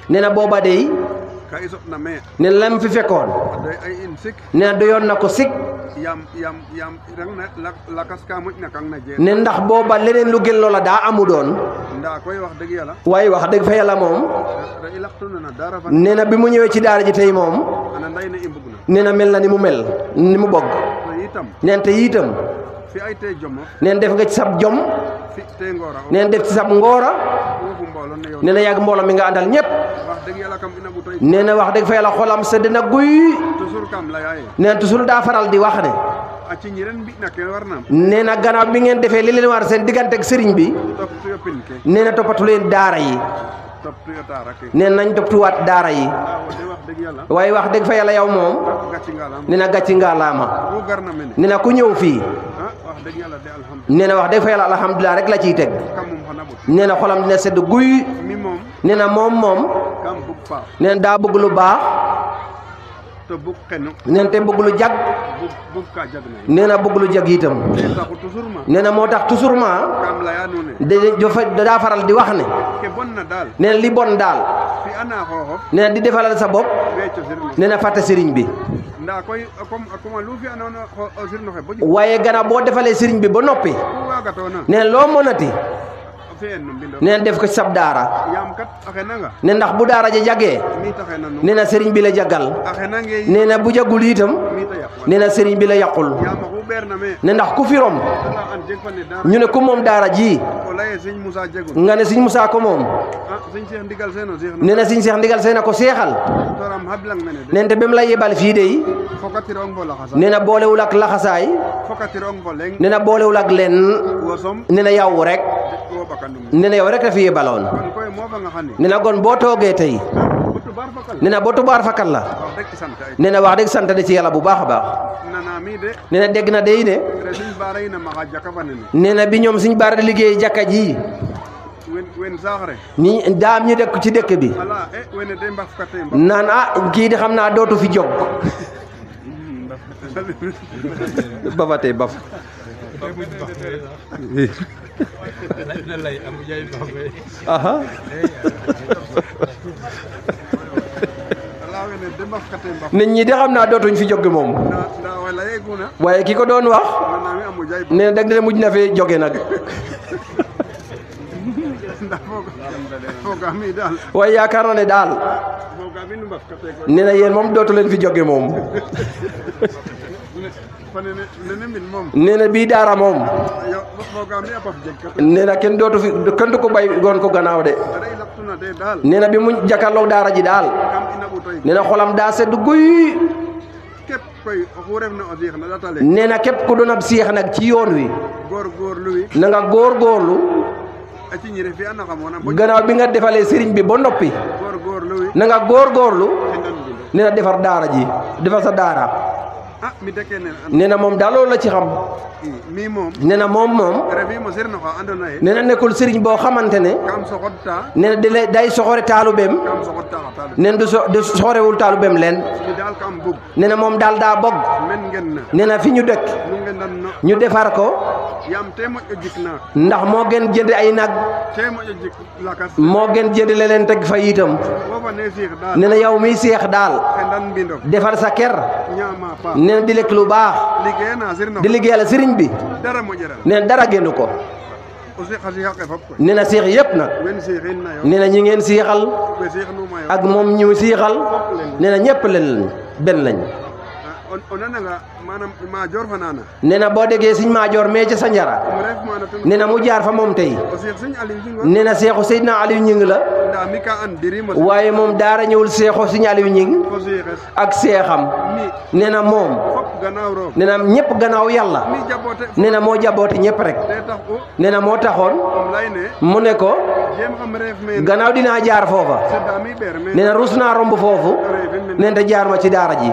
E: nee na booba dey nee na lam fi fekkoon nee na doyoon na ko sik
F: yam rang na lakas ka moƴ na kang na jeen
E: ne ndax booba leneen lu gën loola daa amu doon
F: nda koy wax dëgg yàlla
E: waaye wax dëgg fa yàlla moom
F: ra i laxtuna na dara fa
E: nee na bi mu ñëwee ci daara ji tey moom
F: ana nday na i mbug na
E: nee na mel na ni mu mel ni mu bëgg
F: to itam
E: neen te itam
F: fi ay te jomof
E: neen def nga ci sab jom
F: fi te ngoora
E: neen def ci sab ngoora
F: wofu mbooloo ne yow
E: nee na yàgg mbooloo mi nga àndal ñëpp
F: wax dëgg yàlla kam ina butoy
E: nee na wax dëgg fa yàlla xolam sedd na guy
F: toujours kam layaye
E: nee na toujours daa faral di wax ne
F: a ciñ ren mbi na ke warna
E: nee na gannaaw bi ngeen defee li leen war seen diggante ak sëriñ bi
F: top tuyo pin ke
E: nee na toppatu leen daara yi
F: top tuyo taara ke
E: nee nañ toppatuwaat daara yi
F: waaw de wax dëgg yàlla
E: waaye wax dëgg fa yàlla yow moom
F: gàcci ngalam
E: nee na gàcci ngaalaama
F: bu gar na mene
E: nee na ku ñëw fii
F: wax dëgg yàlla de alhamdulillah
E: nee na wax dëgg fa yàlla alhamdulilah rek la ciy teg
F: kam moom xana but
E: nee na xolam dina sedd guy
F: mi moom
E: nee na moom
F: kam bug paax
E: nee na daa bëgg lu baax
F: te bug xenu
E: nee na te bëgg lu jag
F: bug ka jag na
E: nee na bëgg lu jag itam
F: te taxu toujours ma
E: nee na moo tax toujours ma
F: kam laya nuune
E: daa faral di wax ne
F: ke bon na daal
E: nee na li bon daal
F: fi ana xooxof
E: nee na di defalal sa bopp
F: weeco sirno
E: nee na fàtte sëriñ bi
F: nda koy comme lu fi anoona o sirno xe bo
E: waaye gannaaw boo defalee sëriñ bi ba noppi
F: ku waagatoona
E: nee na loo mënati
F: fi'en no mbindo
E: nee na def ko ci sab daara
F: yaam kat a xenanga
E: ne ndax bu daara ja jagee
F: mi ta xena nu
E: nee na sëriñ bi la jagal
F: a xenange
E: nee na bu jagul itam
F: mi ta yaq
E: nee na sëriñ bi la yàqul
F: yaam axu ɓeer na me
E: ne ndax ku fi rom
F: ala an jeg fa ne daara
E: ñu ne ku moom daara ji
F: o leye Sëñ Moussa jegun
E: nga ne sëñ Musaa ko moom
F: Sëñ Cheikh ndigal seno seex
E: nee na sëñ Seex ndigal seen a ko seexal
F: toram hablang mene de
E: neen te ba mu la yebal fii de yi
F: fokatirong fo laxasa
E: nee na boolewul ak laxasaay
F: fokatirong fo leng
E: nee na boolewul ak len
F: wo som
E: nee na yow rek
F: wo bakandum
E: nee na yow rek la fi yebaloon
F: kon koy moo fa nga xam ne
E: nee na gon boo toogee tey
F: bu tubaar fakal
E: nee na boo tubaar fakal la
F: wax rek sant ay
E: nee na wax dëgg sant de ci yàlla bu baax a baax
F: nana mi de
E: nee na dégg na day ne
F: re Sëñ Baara yi na maxa jaka fa nene
E: nee na bi ñoom suñ baara di liggéey jàkka ji
F: wen saax re
E: ni daam ñu dëkk ci dëkk bi
F: ala wene de mbaf kate mbaf
E: naan kii di xam naa dootu fi jóg ba fa tey baf aha
F: ala wene de mbaf kate mbaf
E: nit ñi di xam naa dootuñ fi jóg moom
F: nda wala yeguna
E: waaye ki ko doon wax
F: nana mi amu jay
E: nee na dag de mujj na fee jóge nag
F: nda foga mi daal
E: waaye yaakaar na ne daal
F: foga mi nu mbaf kate ko
E: nee na yéen moom dootu leen fi jóge moom
F: fa nene min moom
E: nee na bii daara moom
F: yo foga mi a baf jeg kate
E: nee na kenn dootu fi kenn du ko bay goon ko gannaaw de
F: ada i laktuna de daal
E: nee na bi mu jàkkaarloog daara ji daal
F: kam ina ɓutoy
E: nee na xolam daa sedd guy
F: képp koy oxu refna o siix na ɗatale
E: nee na képp ku doon ab seex nag ci yoon wi
F: góorgóorlu wi
E: na nga góorgóorlu
F: a ciñire fi ana xamoona bo
E: gannaaw bi nga defalee sëriñ bi ba noppi
F: góorgóorlu wi
E: na nga góorgóorlu
F: xendan mbindo
E: nee na defar daara ji defar sa daara
F: mi deke nen
E: nee na moom daal loolu la ci xam
F: mi moom
E: nee na moom
F: refimo sirno xa andoona ye
E: nee na nekkul sëriñ boo xamante ne
F: kam soxodta
E: nee na day soxore taalubeem
F: kam soxodta xa taalu
E: nee na du soxorewul taalubeem leen
F: mi daal kam bug
E: nee na moom daal daa bogg
F: men ngen na
E: nee na fi ñu dëkk
F: nu ngendan no
E: ñu defar ko
F: yaam te moƴo jik naak
E: ndax moo gën jënd ay nag
F: te moƴo jik lakas
E: moo gën jënd leneen teg fa itam
F: wo fa ne siix daal
E: nee na yow miy seex daal
F: xendan mbindo
E: defar sa ker
F: ñaama paax
E: nee na di lekk lu baax
F: liggéey na sirno
E: di liggéeyal sëriñ bi
F: dara moƴeral
E: nee na dara génn ko
F: aussi xa siix ake fop koy
E: nee na seex yëpp nag
F: wen siixin na yo
E: nee na ñi ngeen siixal
F: we siix numa yo
E: ak moom ñu siixal nee na ñëpp leen lañ benn lañ
F: o nananga manam major fa nana
E: nee na boo déggee Sëñ Maajoor mee ca Sanjara
F: um ref mana ten
E: nee na mu jaar fa moom tey
F: o Cheikh Sëñ Aliou Diouf
E: nee na seexu Seydina Aliou Ñing la
F: nda mi ka an dirimo
E: waaye moom daara ñëwul seexu Sëñ Aliou Ñing
F: fo siixes
E: ak seexam
F: mi
E: nee na moom
F: fop gannaaw roog
E: nee na ñëpp gannaaw yàlla
F: mi jabote
E: nee na moo jaboote ñëpp rek
F: te tax u
E: nee na moo taxoon
F: um lay ne
E: mu ne ko
F: jem xam reef men
E: gannaaw dinaa jaar foofa
F: sedda mi ɓeer men
E: nee na rus naa romb foofu nee na jaar ma ci daara ji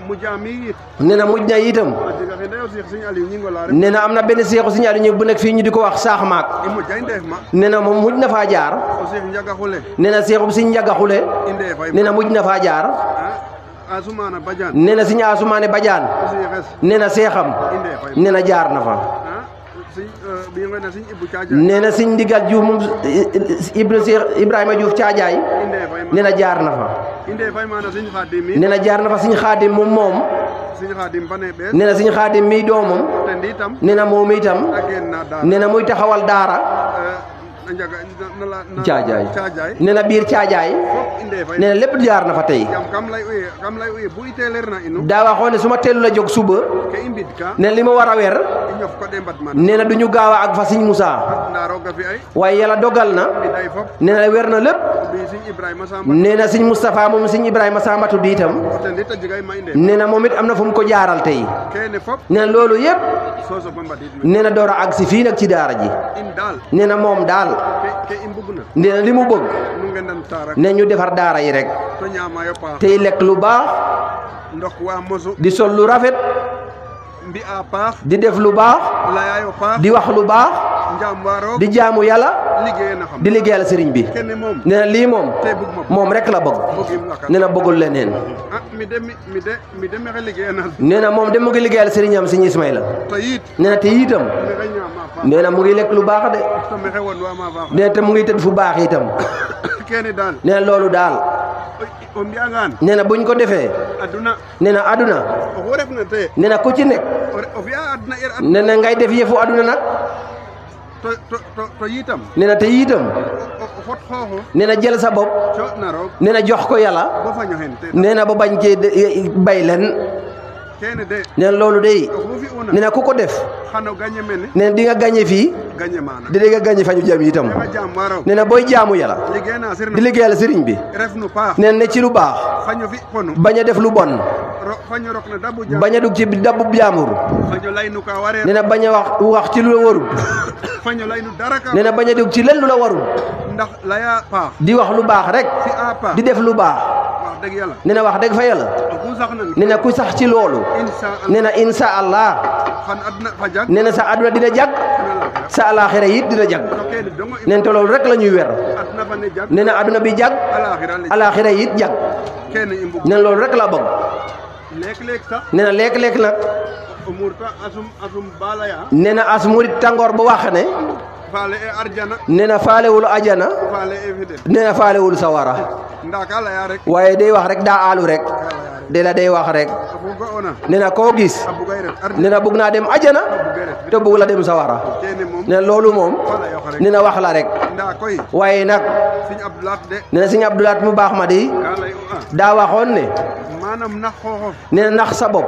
F: mu jaami it
E: nee na mujj na itam
F: a jega xe ndeyo Cheikh Sëñ Aliou Ñing ola ref
E: nee na am na benn seexu Sëñ Aliou Ñing bu nekk fii ñu di ko wax saax maak
F: i mujay ndeef ma
E: nee na moom mujj na faa jaar
F: o Cheikh Njaga Xule
E: nee na seexu Sëñ Njaga Xule
F: i ndeefay
E: nee na mujj na faa jaar
F: a sumana Badiane
E: nee na Sëñ Asumaane Badiane
F: o siixes
E: nee na seexam
F: i ndeefay
E: nee na jaar na fa
F: Sëñ bi ngoy na Sëñ Ibu Caaja
E: nee na Sëñ Ndigal Diouf moom Ibrahima Diouf Caajaay
F: i ndeefay
E: nee na jaar na fa
F: i ndeefay mana Sëñ Xaadim mi
E: nee na jaar na fa Sëñ Xaadim moom
F: Sëñ Xaadim fa ne ɓees
E: nee na Sëñ Xaadim mii doomam
F: te ndi itam
E: nee na moom itam
F: a geen na daal
E: nee na muy taxawal daara
F: a njaga na
E: caajaay
F: caajaay
E: nee na biir caajaay
F: fop i ndefa
E: nee na lépp jaar na fa tey
F: yam kam lay uye bu i teeleer na inu
E: daa waxoon ne su ma teelu la jóg suba
F: ke i mbid ka
E: nee na li ma war a wer
F: i ñof ko de mbat man
E: nee na du ñu gaaw a ak fa Sëñ Musaa
F: ndaa roga fi ay
E: waaye yàlla dogal na
F: mbiday fop
E: nee na wer na lépp
F: bi Sëñ Ibrahima Samba
E: nee na Sëñ Moustapha moom Sëñ Ibrahima Sambatu di itam
F: te ndit a jegay ma i ndeef
E: nee na moom it am na fu mu ko jaaral tey
F: kene fop
E: nee na loolu yëpp
F: so soog a mbadid me
E: nee na door a agsi fii nag ci daara ji
F: in daal
E: nee na moom daal
F: ke i mbug na
E: nee na li mu bëgg
F: nu ngendan tarak
E: ne ñu defar daara yi rek
F: to ñaamayo paax
E: tey lekk lu baax
F: ndok wa mosu
E: di sol lu rafet
F: mbi'a paax
E: di def lu baax
F: layaayo paax
E: di wax lu baax
F: njaam wa roog
E: di jaamu yàlla
F: liggéey na xam
E: di liggéeyal sëriñ bi
F: kene moom
E: nee na lii moom
F: te bug ma
E: moom rek la bëgg
F: bugim lakas
E: nee na bëggul leneen
F: ah mi de mexe liggéey na
E: nee na moom de mu ngi liggéeyal sëriñam Sëñ Ismaïla
F: to yit
E: nee na te itam
F: mexe ñaama paax
E: nee na mu ngi lekk lu baax de
F: to mexe won wa ma faax
E: nee na te mu ngi tëdd fu baax itam
F: kene daal
E: nee na loolu daal
F: o mbi'angaan
E: nee na buñ ko defee
F: aduna
E: nee na aduna
F: oxu refna te
E: nee na ku ci nekk
F: o fi'a aduna
E: nee na ngay def yëfu aduna nag
F: to yitam
E: nee na te itam
F: o xot xooxof
E: nee na jël sa bopp
F: cooɗna roog
E: nee na jox ko yàlla
F: bo faño hen te
E: nee na ba bañ cee bay len
F: kene de
E: nee na loolu de
F: oxu fi'una
E: nee na ku ko def
F: xano gañe mene
E: nee na di nga gañe fii
F: gañe mana
E: di nga gañe fa ñu jëm itam
F: nga jaam wa roog
E: nee na booy jaamu yàlla
F: liggéey na sirna
E: di liggéeyal sëriñ bi
F: ref nu paax
E: nee na ne ci lu baax
F: faño fi ponu
E: bañ a def lu bon
F: faño rok na dabu jaam
E: bañ a dugg ci dabbu jaamur
F: faño laynu ka wareer
E: nee na bañ a wax ci lu la warul
F: faño laynu dara ka
E: nee na bañ a dugg ci len lu la warul
F: ndax laya paax
E: di wax lu baax rek
F: fi a paax
E: di def lu baax
F: wax dëgg yàlla
E: nee na wax dëgg fa yàlla
F: oxu sax nan
E: nee na ku sax ci loolu
F: insha
E: nee na insha allah
F: xan adna fa jag
E: nee na sa aduna dina jag
F: xana la
E: sa alaxira it dina jag
F: to kene dongo
E: nee na te loolu rek la ñuy wer
F: adna fa ne jag
E: nee na aduna bi jag
F: alaxira le
E: alaxira it jag
F: kene i mbug
E: nee na loolu rek la bëgg
F: léeg-léeg sax
E: nee na léeg-léeg nag
F: o murta asum balaya
E: nee na as murit tàngoor bu wax ne
F: faale e arjana
E: nee na faalewul ajana
F: faale e fidel
E: nee na faalewul sawara
F: ndaa ka laya rek
E: waaye day wax rek daa aalu rek de la day wax rek
F: oxu ga'ona
E: nee na koo gis
F: a bugay ref arjana
E: nee na bugg naa dem ajana
F: bugay ref
E: te bugg la dem sawara
F: kene moom
E: nee na loolu moom
F: fa layox rek
E: nee na wax la rek
F: ndaa koy
E: waaye nag
F: Sëñ Abdoulaat de
E: nee na Sëñ Abdoulaat mu baax ma di
F: ka lay u a
E: daa waxoon ne
F: manam nax xooxof
E: nee na nax sa bopp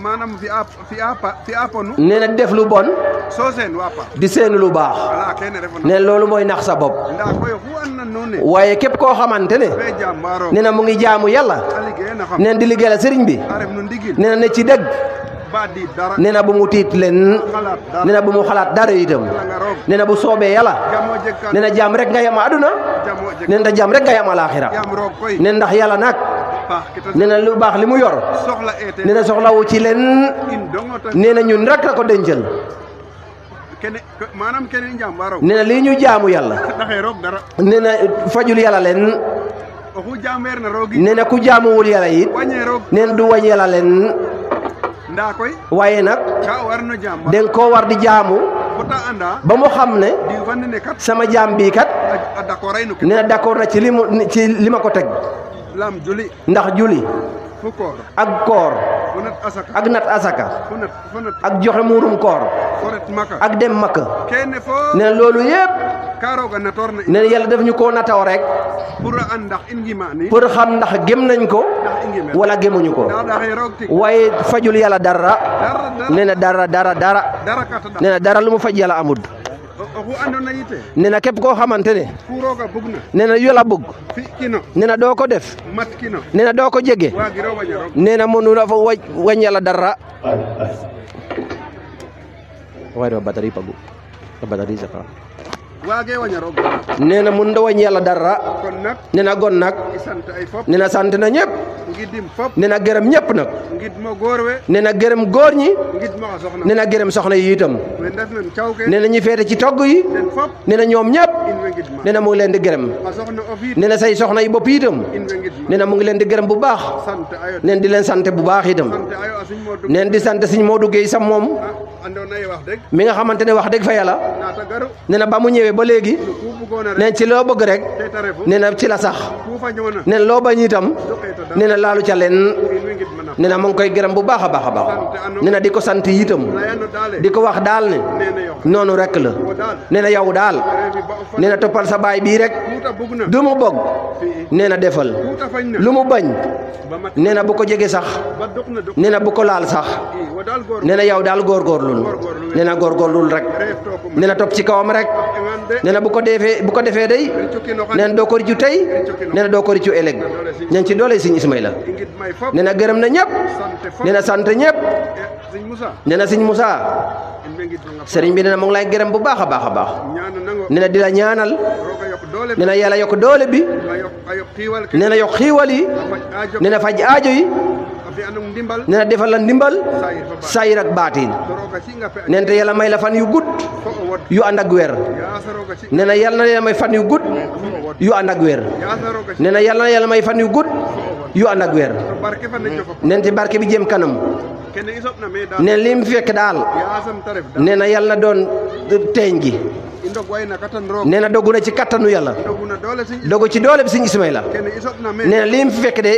F: manam fi'a ponu
E: nee na def lu bon
F: so seen wa paax
E: di seenu lu baax
F: wala kene refona
E: nee na loolu mooy nax sa bopp
F: ndaa koy oxu andna noone
E: waaye képp koo xamante ne
F: fe jaam wa roog
E: nee na mu ngi jaamu yàlla
F: a liggéey na xam
E: nee na di liggéeyal sëriñ bi
F: a ref no ndigil
E: nee na ne ci dëgg
F: ba di dara
E: nee na bu mu tiit leen
F: xalaat dara
E: nee na bu mu xalaat dara itam
F: la nga roog
E: nee na bu soobee yàlla
F: jamo jeg kan
E: nee na jaam rek nga yam aduna
F: jamo jeg
E: nee na jaam rek nga yam alaxira
F: yaam roog koy
E: nee na ndax yàlla nag
F: paax ke ta
E: nee na lu baax li mu yor
F: soxla ete
E: nee na soxlawu ci leen
F: in dongo ta
E: nee na ñun rek la ko dencal
F: kene manam kene njaam wa roog
E: nee na lii ñu jaamu yàlla
F: ndaxe roog dara
E: nee na fajul yàlla leen
F: oxu jaameer na roogi
E: nee na ku jaamuwul yàlla it
F: wañe roog
E: nee na du wañ yàlla leen
F: ndaa koy
E: waaye nag
F: ka warno jaam wa
E: den koo war di jaamu
F: bota anda
E: ba mu xam ne
F: diw fa nene kat
E: sama jaam bii kat
F: a d'accord ay no ke
E: nee na d'accord na ci li ma ko teg
F: lam juli
E: ndax juli
F: fu koor
E: ak koor
F: fu nat asaka
E: ak nat asaka
F: fu nat
E: ak joxe muurum koor
F: fo ret maka
E: ak dem makka
F: kene fo
E: nee na loolu yëpp
F: ka rooga natoor na
E: nee na yàlla daf ñu koo nataw rek
F: pour a and ndax in ngima ni
E: pour xam ndax gëm nañ ko
F: ndax i ngime
E: wala gëmuñu ko
F: ndaa daxe roog tig
E: waaye fajul yàlla dara
F: dara
E: nee na dara
F: dara kata da
E: nee na dara lu mu faj yàlla amul
F: oxu andona yite
E: nee na képp koo xamante ne
F: ku rooga bug na
E: nee na yàlla bëgg
F: fi kino
E: nee na doo ko def
F: mat kino
E: nee na doo ko jege
F: waagiro waña roog
E: nee na mënu la fa wañ yàlla dara waaye batterie pagu batterie saka
F: waage waña roog
E: nee na mun da wañ yàlla dara
F: kon nag
E: nee na gon nag
F: i sant ay fop
E: nee na sant na ñëpp
F: ngidim fop
E: nee na gërëm ñëpp nag
F: ngid mo goor we
E: nee na gërëm góor ñi
F: ngid mo xa soxna
E: nee na gërëm soxna yi itam
F: we ndef nen caw ke
E: nee na ñi feete ci togg yi
F: den fop
E: nee na ñoom ñëpp
F: in we ngid ma
E: nee na mu ngi leen di gërëm
F: xa soxna o fiit
E: nee na say soxna yi bopp itam
F: in we ngid ma
E: nee na mu ngi leen di gërëm bu baax
F: sant ayo
E: neen di leen sant bu baax itam
F: sant ayo a Sëñ Modou
E: neen di sant Sëñ Modou Gueye sam moom
F: a andoona yee wax dëgg
E: mi nga xamante ne wax dëgg fa yàlla
F: naata garu
E: nee na ba mu ñëwee ba léegi
F: ku bëggoon a rek
E: neen ci loo bëgg rek
F: te ta refu
E: nee na ci la sax
F: ku fa ñëw na
E: nee na loo bañ itam nee na laalu ca leen
F: in wi ngid mana
E: nee na mu ngi koy gërëm bu baax a baax a baax nee na di ko sant itam
F: layano daale
E: di ko wax daal ne
F: neena yow
E: noonu rek la
F: wo daal
E: nee na yow daal
F: refi ba o fa
E: nee na toppal sa baay bii rek
F: kuuta bugg na
E: du mu bëgg nee na defal
F: kuuta fañ na
E: lu mu bañ
F: ba mat
E: nee na bu ko jege sax
F: ba dog na dog
E: nee na bu ko laal sax
F: wo daal góor
E: nee na yow daal góorgóorlul nee na góorgóorlul rek
F: reef to ko
E: nee na topp ci kawam rek
F: ngan de
E: nee na bu ko defee day
F: cukki no xan
E: nee na doo ko riccu tey nee na doo ko riccu ëllëg ñan ci doole Sëñ Ismaïla
F: ngid may fop
E: nee na gërëm na ñëpp
F: sante fop
E: nee na sant ñëpp
F: Sëñ Moussa
E: nee na Sëñ Moussa
F: in be ngid nga
E: sëriñ bi nee na mu ngi lay gërëm bu baax a baax a baax
F: ñaana nango
E: nee na di la ñaanal
F: roga yok doole
E: nee na yàlla yokk doole bi
F: a yok xiiwal ke
E: nee na yokk xiiwal yi
F: a faj aajo
E: nee na faj aajo yi
F: a fi anum ndimbal
E: nee na defal la ndimbal
F: sayir fa ba
E: sayir ak baatin
F: to roga ci nga pe
E: nee na te yàlla may la fan yu gudd
F: fo o wod
E: yu ànd ak wér
F: yaasa roga ci
E: nee na yàlla na yàlla may fan yu gudd yu ànd ak wér
F: yaasa roga ci
E: nee na yàlla na yàlla may fan yu gudd yu ànd ak wér
F: to barke fa ne jofo
E: nee na te barke bi jëm kanam
F: kene isop na me daal
E: nee na li mu fekk daal
F: yaasam ta ref daal
E: nee na yàlla na doon teeñ gi
F: i ndog way na katan roog
E: nee na dogu na ci kattanu yàlla
F: dogu na doole Sëñ
E: dogu ci doole bi Sëñ Ismaïla
F: kene isop na me
E: nee na li mu fekk de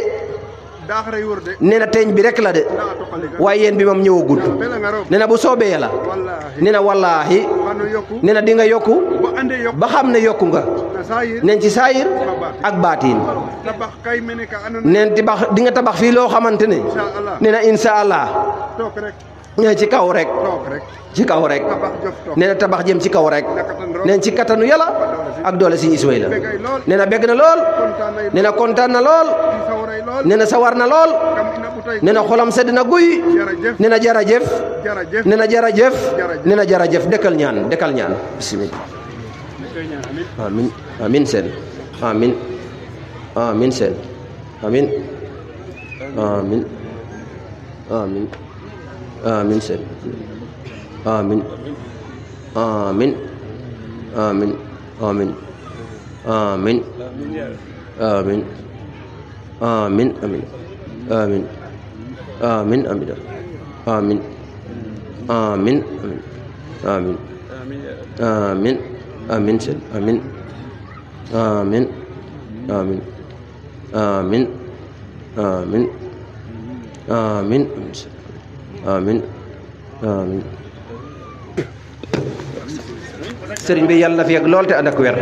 F: daax rey wur de
E: nee na teeñ bi rek la de
F: ndaa toqali ga
E: waaye yéen bi moom ñëwagul
F: pela nga roog
E: nee na bu soobee yàlla
F: wallahi
E: nee na wallaahi
F: xano yokku
E: nee na di nga yokku
F: ba ande yok
E: ba xam ne yokku nga
F: na sayir
E: neen ci saayir ak baatiin
F: tabax kay mene ka andoona
E: neen di nga tabax fii loo xamante ne
F: insha Allah
E: nee na insha allah
F: toog rek
E: nee ci kaw rek
F: toog rek
E: ci kaw rek
F: tabax jof toog
E: nee na tabax jëm ci kaw rek
F: na katan roog
E: neen ci kattanu yàlla ak doole Sëñ Ismaïla
F: begay lool
E: nee na begg na lool
F: kontaan nay
E: nee na kontaan na lool
F: i sawray lool
E: nee na sawar na lool
F: kam ina butay
E: nee na xolam sedd na guy
F: jërëjëf
E: nee na jarajëf
F: jërëjëf
E: nee na jarajëf nee na jarajëf dekkal ñaan bismillah amin amin seen amin amin seen amin amin amin amin seen amin amin amin amin amin amin amin amin amin amin amin amin amin amin amin amin seen amin amin amin amin amin amin amin amin sëriñ bi yàlla na fi yàgg lool te ànd ak wér